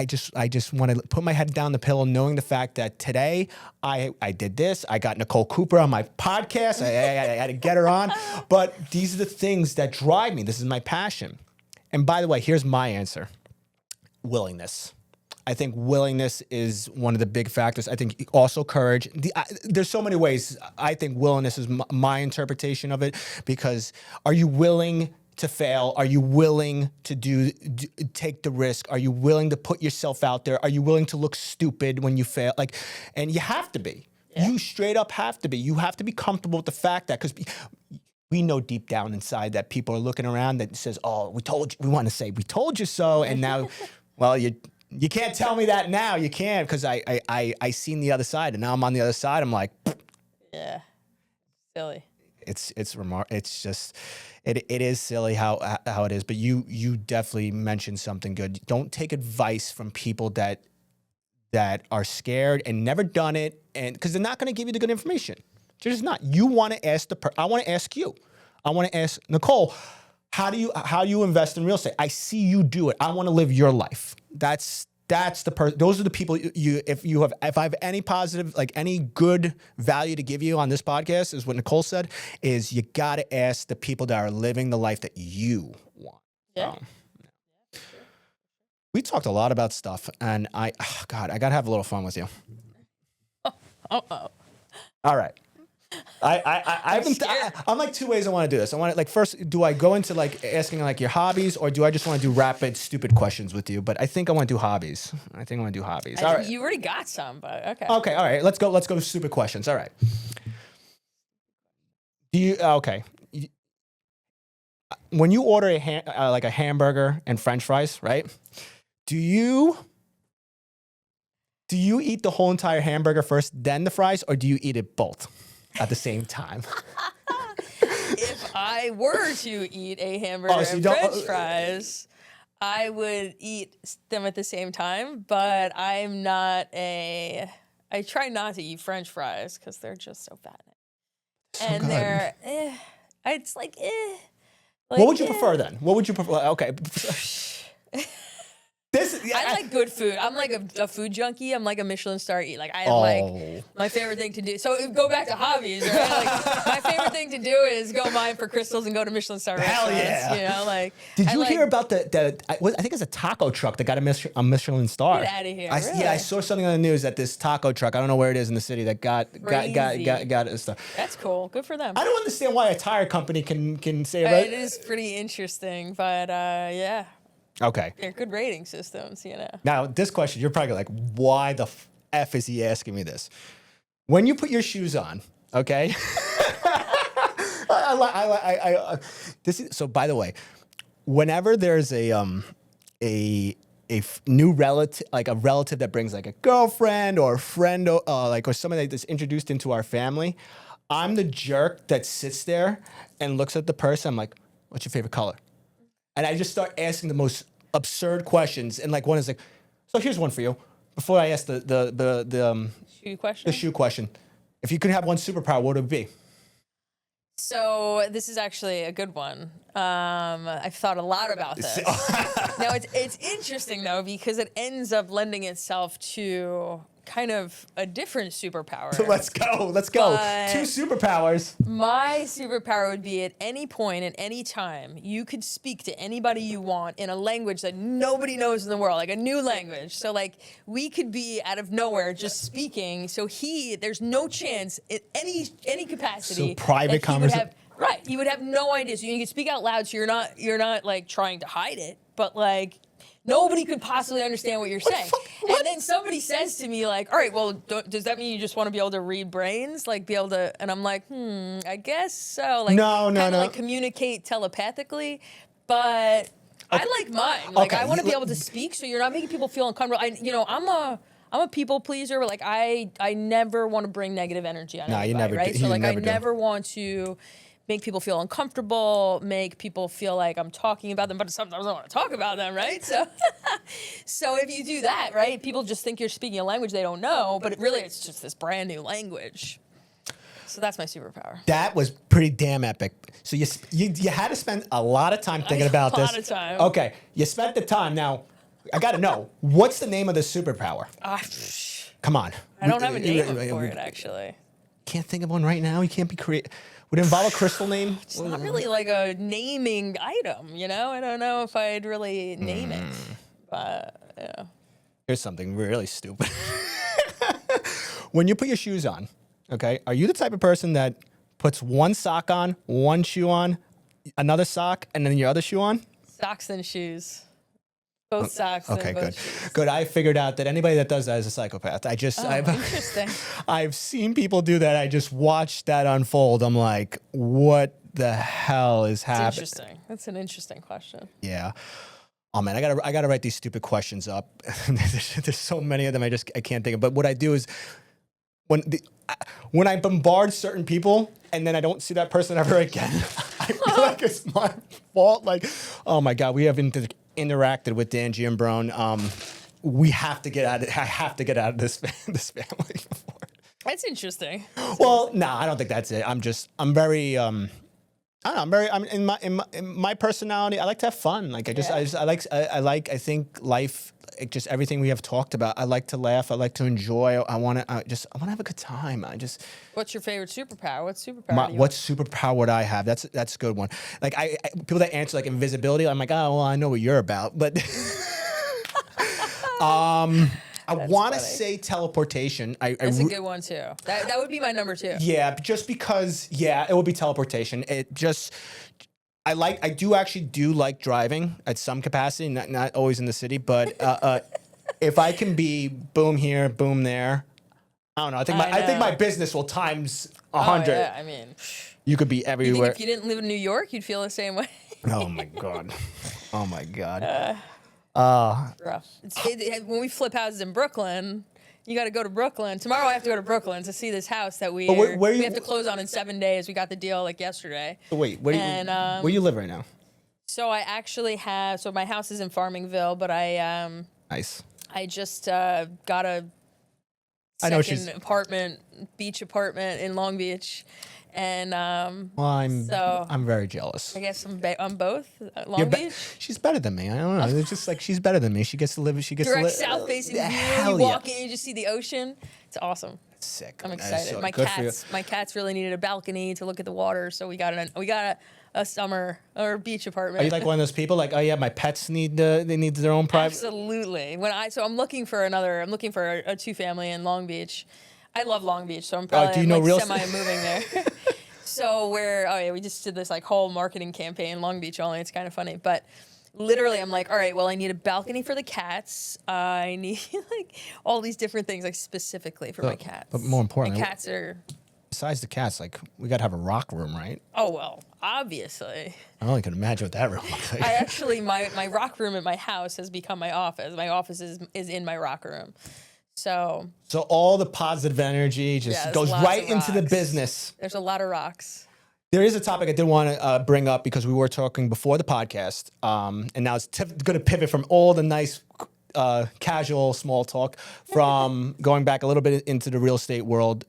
just want to put my head down the pillow, knowing the fact that today I did this. I got Nicole Cooper on my podcast. I had to get her on. But these are the things that drive me. This is my passion. And by the way, here's my answer. Willingness. I think willingness is one of the big factors. I think also courage. There's so many ways. I think willingness is my interpretation of it, because are you willing to fail? Are you willing to take the risk? Are you willing to put yourself out there? Are you willing to look stupid when you fail? And you have to be. Yeah. You straight up have to be. You have to be comfortable with the fact that, because we know deep down inside that people are looking around that says, "Oh, we told you." We want to say, "We told you so," and now, well, you can't tell me that now. You can't, because I seen the other side, and now I'm on the other side. I'm like, yeah, silly. It's just. It is silly how it is, but you definitely mentioned something good. Don't take advice from people that are scared and never done it, and because they're not going to give you the good information. They're just not. You want to ask I want to ask you. I want to ask Nicole, how do you invest in real estate? I see you do it. I want to live your life. Those are the people if I have any positive, like any good value to give you on this podcast, is what Nicole said, is you got to ask the people that are living the life that you want. Yeah. We talked a lot about stuff, and I got to have a little fun with you. All right. I'm like two ways I want to do this. I want to, like, first, do I go into like asking like your hobbies, or do I just want to do rapid, stupid questions with you? But I think I want to do hobbies. All right. You already got some, but okay. Okay. All right. Let's go to stupid questions. All right. When you order like a hamburger and French fries, right? Do you eat the whole entire hamburger first, then the fries, or do you eat it both at the same time? If I were to eat a hamburger and French fries, I would eat them at the same time, but I try not to eat French fries because they're just so fattening. And good. They're, it's like, what would you prefer then? What would you prefer? Okay. I like good food. I'm like a food junkie. I'm like a Michelin star eat. Like like my favorite thing to do. So go back to hobbies, right? Like my favorite thing to do is go mine for crystals and go to Michelin star restaurants. Hell yeah! You know, like. Did you hear about I think it's a taco truck that got a Michelin star? Get out of here! Really? Yeah, I saw something on the news that this taco truck, I don't know where it is in the city, that got a star. That's cool. Good for them. I don't understand why a tire company can say it. Right? It is pretty interesting, but yeah. Okay. They're good rating systems, you know. Now, this question, you're probably like, why the F is he asking me this? When you put your shoes on, okay? So, by the way, whenever there's a new relative, like a relative that brings like a girlfriend or a friend, or somebody that's introduced into our family, I'm the jerk that sits there and looks at the person. I'm like, what's your favorite color? And I just start asking the most absurd questions. And like one is like, so here's one for you. Before I ask the shoe question, if you could have one superpower, what would it be? So this is actually a good one. I've thought a lot about this. Now it's interesting though, because it ends up lending itself to kind of a different superpower. Let's go. But 2 superpowers. My superpower would be at any point, at any time, you could speak to anybody you want in a language that nobody knows in the world, like a new language. So like we could be out of nowhere just speaking. So there's no chance in any capacity. So private conversation. Right. You would have no idea. So you can speak out loud. So you're not like trying to hide it, but like nobody could possibly understand what you're saying. And then somebody says to me like, all right, well, does that mean you just want to be able to read brains? Like be able to, and I'm like, I guess so. Like no. Like communicate telepathically, but I like mine. Like I want to be able to speak so you're not making people feel uncomfortable. I'm a people pleaser, but like I never want to bring negative energy on anybody, never right? Do. So like I do. never want to make people feel uncomfortable, make people feel like I'm talking about them, but sometimes I want to talk about them, right? So so if you do that, right, people just think you're speaking a language they don't know, but it's just this brand new language. So that's my superpower. That was pretty damn epic. So you had to spend a lot of time thinking about this. A lot of time. Okay, you spent the time. Now, I got to know, what's the name of the superpower? Come on. I don't have a name for it, actually. Can't think of one right now. You can't be creative. Would it involve a crystal name? It's not really like a naming item, you know? I don't know if I'd really name it. But, yeah. Here's something really stupid. When you put your shoes on, okay, are you the type of person that puts one sock on, one shoe on, another sock, and then your other shoe on? Socks and shoes. Both socks. Okay, and both good. shoes. Good. I figured out that anybody that does that is a psychopath. Interesting. I've seen people do that. I just watched that unfold. I'm like, what the hell is happening? Interesting. That's an interesting question. Yeah. Oh man, I gotta write these stupid questions up. There's so many of them. I can't think of. But what I do is when I bombard certain people and then I don't see that person ever again, I feel like it's my fault. Like, oh my God, we have interacted with Dan Giambrone. We have to get out of. I have to get out of this family before. That's interesting. Well, no, I don't think that's it. I'm very. I don't know. I'm in my personality. I like to have fun. Like I think life, just everything we have talked about. I like to laugh. I like to enjoy. I want to have a good time. What's your favorite superpower? What superpower would I have? That's a good one. Like people that answer like invisibility. I'm like, oh well, I know what you're about, but. I want to say teleportation. That's a good one too. That would be my number 2. Yeah, just because. Yeah, it would be teleportation. I do like driving at some capacity, not always in the city, but if I can be boom here, boom there, I don't know. I think my business will times 100. Oh, yeah, I mean, you could be everywhere. You think if you didn't live in New York, you'd feel the same way? Oh my God. Oh my God. Rough. When we flip houses in Brooklyn, you got to go to Brooklyn. Tomorrow I have to go to Brooklyn to see this house that we have to close on in 7 days. We got the deal like yesterday. Wait, where do you live right now? So I actually have. So my house is in Farmingville, but nice. I just got a second beach apartment in Long Beach. And I'm very jealous. I guess I'm both Long Beach. She's better than me. I don't know. It's just like she's better than me. She gets to live. Direct south facing view. You walk in, you just see the ocean. It's awesome. Sick. I'm excited. My cats really needed a balcony to look at the water, so we got a summer or beach apartment. Are you like one of those people? Like, oh yeah, my pets need their own private. Absolutely. I'm looking for a 2-family in Long Beach. I love Long Beach, so I'm probably semi-moving there. So we just did this like whole marketing campaign in Long Beach only. It's kind of funny, but literally I'm like, all right, well, I need a balcony for the cats. I need like all these different things, like specifically for my cats. But more importantly, my cats are. Besides the cats, like we gotta have a rock room, right? Oh well, obviously. I only can imagine what that room looks like. I actually my rock room at my house has become my office. My office is in my rock room. So all the positive energy just goes right into the business. There's a lot of rocks. There is a topic I did want to bring up because we were talking before the podcast, and now it's going to pivot from all the nice, casual small talk from going back a little bit into the real estate world.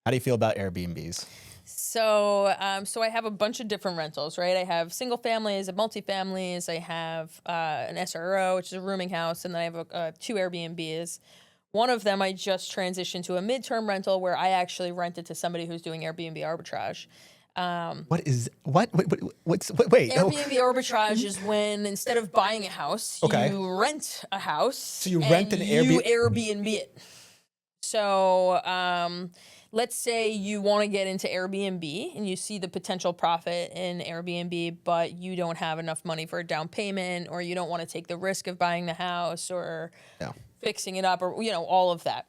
How do you feel about Airbnbs? So I have a bunch of different rentals, right? I have single families, multifamilies. I have an SRO, which is a rooming house, and then I have 2 Airbnbs. One of them I just transitioned to a midterm rental where I actually rent it to somebody who's doing Airbnb arbitrage. Wait. Airbnb arbitrage is when instead of buying a house, you rent a house. So you rent an Airbnb. You Airbnb it. So let's say you want to get into Airbnb and you see the potential profit in Airbnb, but you don't have enough money for a down payment, or you don't want to take the risk of buying the house or fixing it up, or all of that.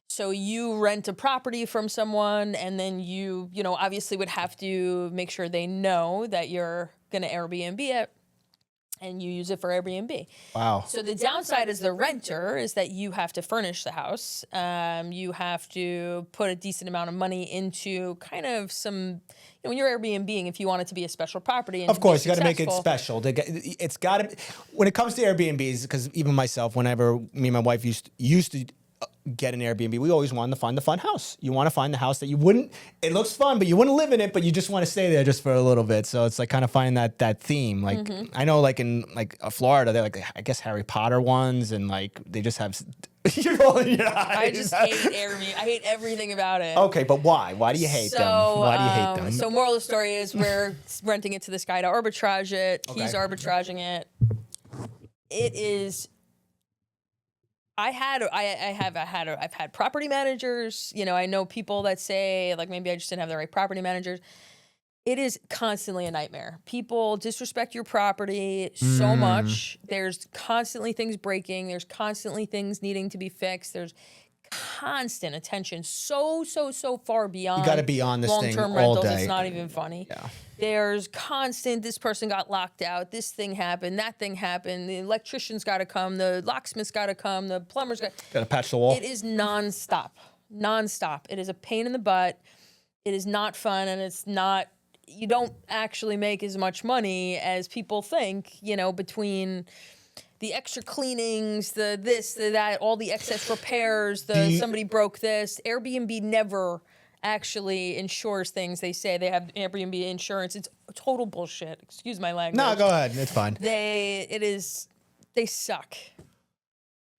So you rent a property from someone, and then you obviously would have to make sure they know that you're going to Airbnb it, and you use it for Airbnb. Wow. So the downside as the renter is that you have to furnish the house. You have to put a decent amount of money into kind of some, when you're Airbnb-ing, if you want it to be a special property. And of course, you got to make it special. It's got to, when it comes to Airbnbs, because even myself, whenever me and my wife used to get an Airbnb, we always wanted to find the fun house. You want to find the house that you wouldn't, it looks fun, but you wouldn't live in it, but you just want to stay there just for a little bit. So it's like kind of finding that theme. Like I know like in like Florida, they're like, I guess Harry Potter ones, and like they just have, you're rolling your eyes. I just hate Airbnb. I hate everything about it. Okay, but why? Why do you hate them? Why do you hate them? So moral of the story is we're renting it to this guy to arbitrage it. Okay. He's arbitraging it. It is. I've had property managers. You know, I know people that say like maybe I just didn't have the right property managers. It is constantly a nightmare. People disrespect your property so much. There's constantly things breaking. There's constantly things needing to be fixed. There's constant attention so far beyond. You got to be on this thing long-term all rentals. day. It's not even funny. Yeah. There's constant, this person got locked out, this thing happened, that thing happened, the electrician's got to come, the locksmith's got to come, the plumber's got to patch the wall. It is nonstop. It is a pain in the butt. It is not fun, and it's not, you don't actually make as much money as people think, you know, between the extra cleanings, the this, the that, all the excess repairs, somebody broke this. Airbnb never actually insures things. They say they have Airbnb insurance. It's total bullshit. Excuse my language. No, go ahead. It's fine. They suck.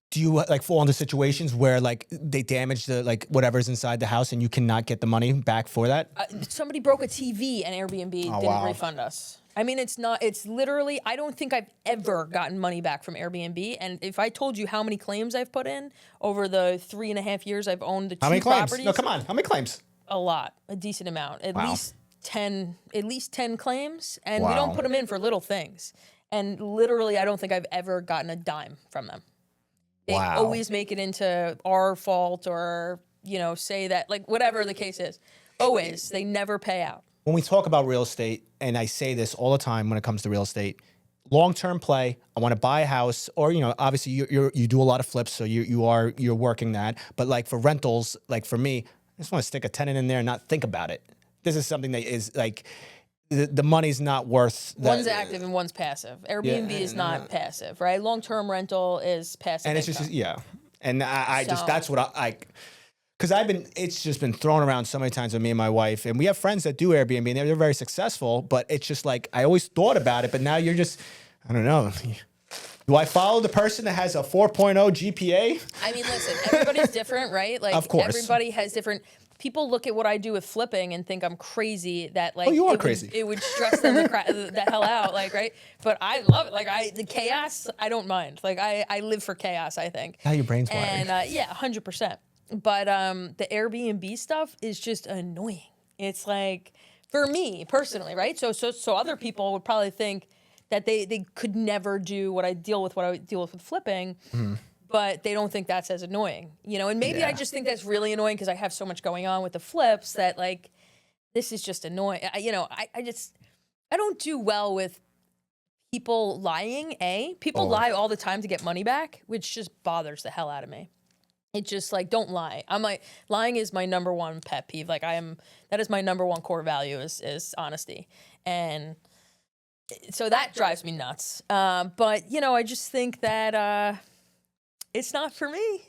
Do you like fall into situations where like they damage the like whatever's inside the house and you cannot get the money back for that? Somebody broke a TV and Airbnb didn't refund us. I mean, it's literally, I don't think I've ever gotten money back from Airbnb. And if I told you how many claims I've put in over the 3.5 years I've owned the two properties. How many claims? No, come on. How many claims? A lot, a decent amount, at least 10 claims. And we don't put them in for little things. And literally, I don't think I've ever gotten a dime from them. They always make it into our fault or, you know, say that, like, whatever the case is. Always. They never pay out. When we talk about real estate, and I say this all the time when it comes to real estate, long-term play, I want to buy a house, or, you know, obviously you do a lot of flips, so you're working that. But like for rentals, like for me, I just want to stick a tenant in there and not think about it. This is something that is like, the money's not worth that. One's active and one's passive. Airbnb is not passive, right? Long-term rental is passive. And it's income. just, And I just, that's what I because it's just been thrown around so many times with me and my wife. And we have friends that do Airbnb and they're very successful, but it's just like, I always thought about it, but now you're just, I don't know. Do I follow the person that has a 4.0 GPA? I mean, listen, everybody's different, right? Like, of course. Everybody has different. People look at what I do with flipping and think I'm crazy. That like, you are crazy. It would stress them the hell out, like, right? But I love it. Like, the chaos, I don't mind. Like, I live for chaos, I think. How your brain's wired. And 100%. But the Airbnb stuff is just annoying. It's like, for me personally, right? So other people would probably think that they could never do what I deal with flipping. Mm-hmm. But they don't think that's as annoying, you know? And maybe I just think that's really annoying because I have so much going on with the flips that, like, this is just annoying. I don't do well with people lying, People lie all the time to get money back, which just bothers the hell out of me. It's just like, don't lie. I'm like, lying is my number one pet peeve. Like, that is my number one core value is honesty. And so that drives me nuts. But, you know, I just think that, it's not for me.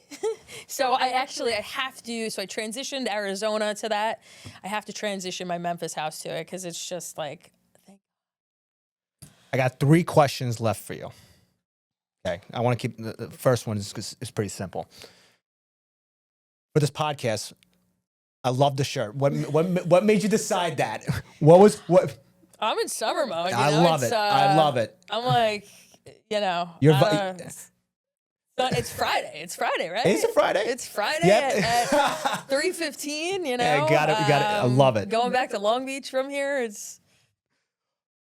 So I transitioned Arizona to that. I have to transition my Memphis house to it because it's just like, I got 3 questions left for you. Okay. I want to keep the first one is pretty simple. For this podcast, I love the shirt. What made you decide that? What? I'm in summer mode. I love it. I love it. I'm like, you know. It's Friday, right? Is it Friday? It's Friday at 3:15, you know. Yeah, got it. I love it. Going back to Long Beach from here, it's...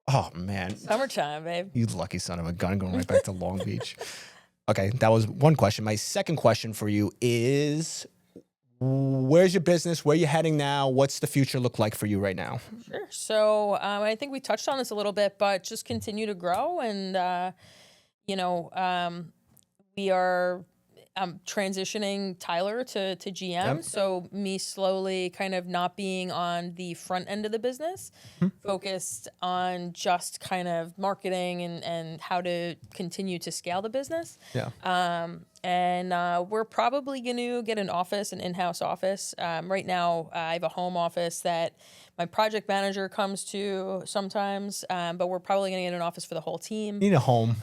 Oh, man. Summertime, babe. You lucky son of a gun going right back to Long Beach. Okay, that was one question. My second question for you is, where's your business? Where are you heading now? What's the future look like for you right now? Sure. So I think we touched on this a little bit, but just continue to grow and, I'm transitioning Tyler to GM. Yep. So me slowly kind of not being on the front end of the business, focused on just kind of marketing and how to continue to scale the business. Yeah. And we're probably going to get an office, an in-house office. Right now, I have a home office that my project manager comes to sometimes, but we're probably going to get an office for the whole team. You need a home.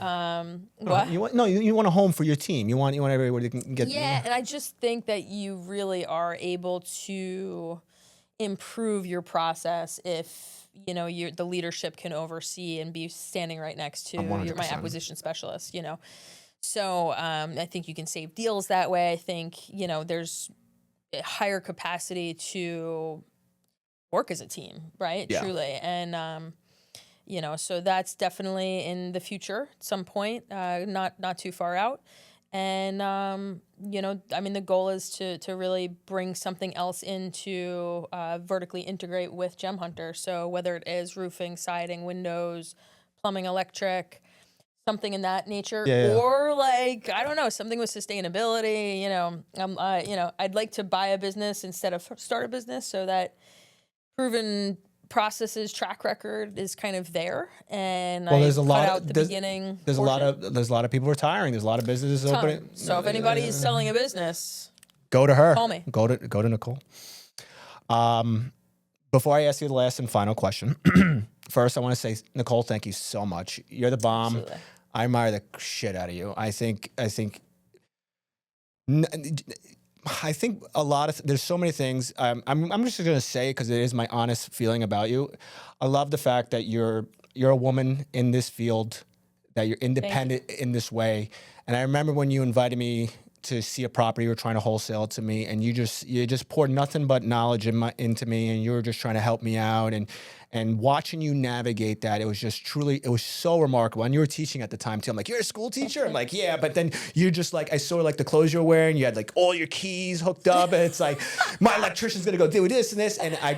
What? You want a home for your team. You want everybody to get. Yeah, and I just think that you really are able to improve your process if the leadership can oversee and be standing right next to my 100%. acquisition specialist. So I think you can save deals that way. I think there's a higher capacity to work as a team, right? Yeah. Truly, and so that's definitely in the future at some point, not too far out. And, the goal is to really bring something else into vertically integrate with Gem Hunter. So whether it is roofing, siding, windows, plumbing, electric, something in that nature, or like, I don't know, something with sustainability, I'd like to buy a business instead of start a business so that proven processes, track record is kind of there, and there's a lot out the beginning. There's a lot of people retiring. There's a lot of businesses opening. So if anybody's selling a business, go to her. Call me. Go to Nicole. Before I ask you the last and final question, first I want to say, Nicole, thank you so much. You're the bomb. Absolutely. I admire the shit out of you. I think a lot of there's so many things. I'm just gonna say, because it is my honest feeling about you. I love the fact that you're a woman in this field, that you're independent in this way. And I remember when you invited me to see a property, you were trying to wholesale it to me, and you just poured nothing but knowledge into me, and you were just trying to help me out. And watching you navigate that, it was so remarkable. And you were teaching at the time too. I'm like, you're a school teacher? I'm like, yeah. But then you just like, I saw like the clothes you were wearing. You had like all your keys hooked up, and it's like, my electrician's gonna go do this and this. And I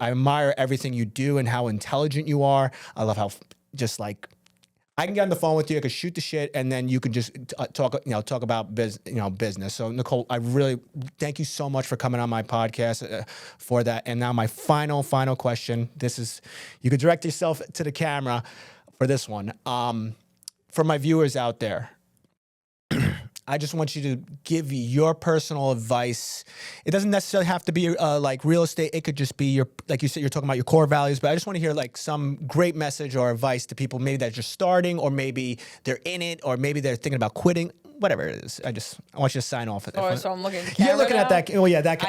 admire everything you do and how intelligent you are. I love how just like, I can get on the phone with you. I can shoot the shit, and then you can just talk about business. So Nicole, I really thank you so much for coming on my podcast for that. And now my final question. This is, you could direct yourself to the camera for this one. For my viewers out there, I just want you to give your personal advice. It doesn't necessarily have to be like real estate. It could just be like you said, you're talking about your core values, but I just want to hear like some great message or advice to people maybe that are just starting, or maybe they're in it, or maybe they're thinking about quitting, whatever it is. I want you to sign off. Oh, so I'm looking at the camera You're looking now? at that. Oh yeah, that.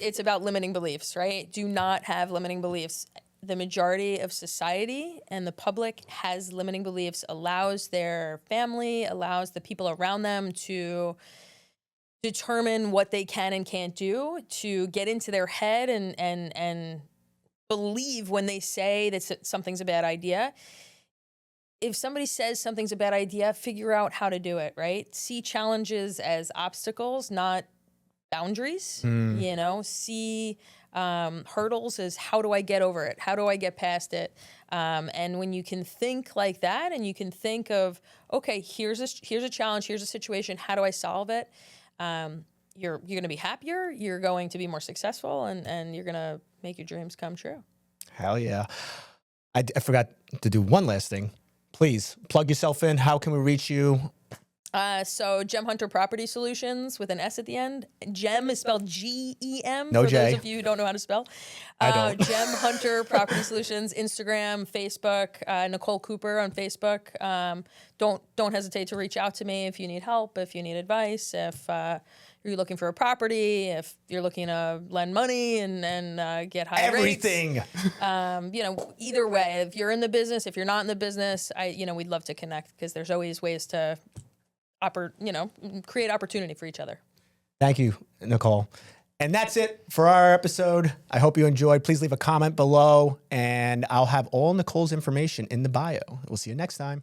It's about limiting beliefs, right? Do not have limiting beliefs. The majority of society and the public has limiting beliefs, allows their family, allows the people around them to determine what they can and can't do, to get into their head and believe when they say that something's a bad idea. If somebody says something's a bad idea, figure out how to do it, right? See challenges as obstacles, not boundaries. See hurdles as, how do I get over it? How do I get past it? And when you can think like that, and you can think of, okay, here's a challenge, here's a situation, how do I solve it? You're going to be happier, you're going to be more successful, and you're going to make your dreams come true. Hell yeah. I forgot to do one last thing. Please plug yourself in. How can we reach you? So Gem Hunter Property Solutions with an S at the end. Gem is spelled G-E-M. No for J. those of you who don't know how to spell. I don't. Gem Hunter Property Solutions, Instagram, Facebook, Nicole Cooper on Facebook. Don't hesitate to reach out to me if you need help, if you need advice, if you're looking for a property, if you're looking to lend money and get high Everything. rates. Either way, if you're in the business, if you're not in the business, we'd love to connect, because there's always ways to create opportunity for each other. Thank you, Nicole. And that's it for our episode. I hope you enjoyed. Please leave a comment below, and I'll have all Nicole's information in the bio. We'll see you next time.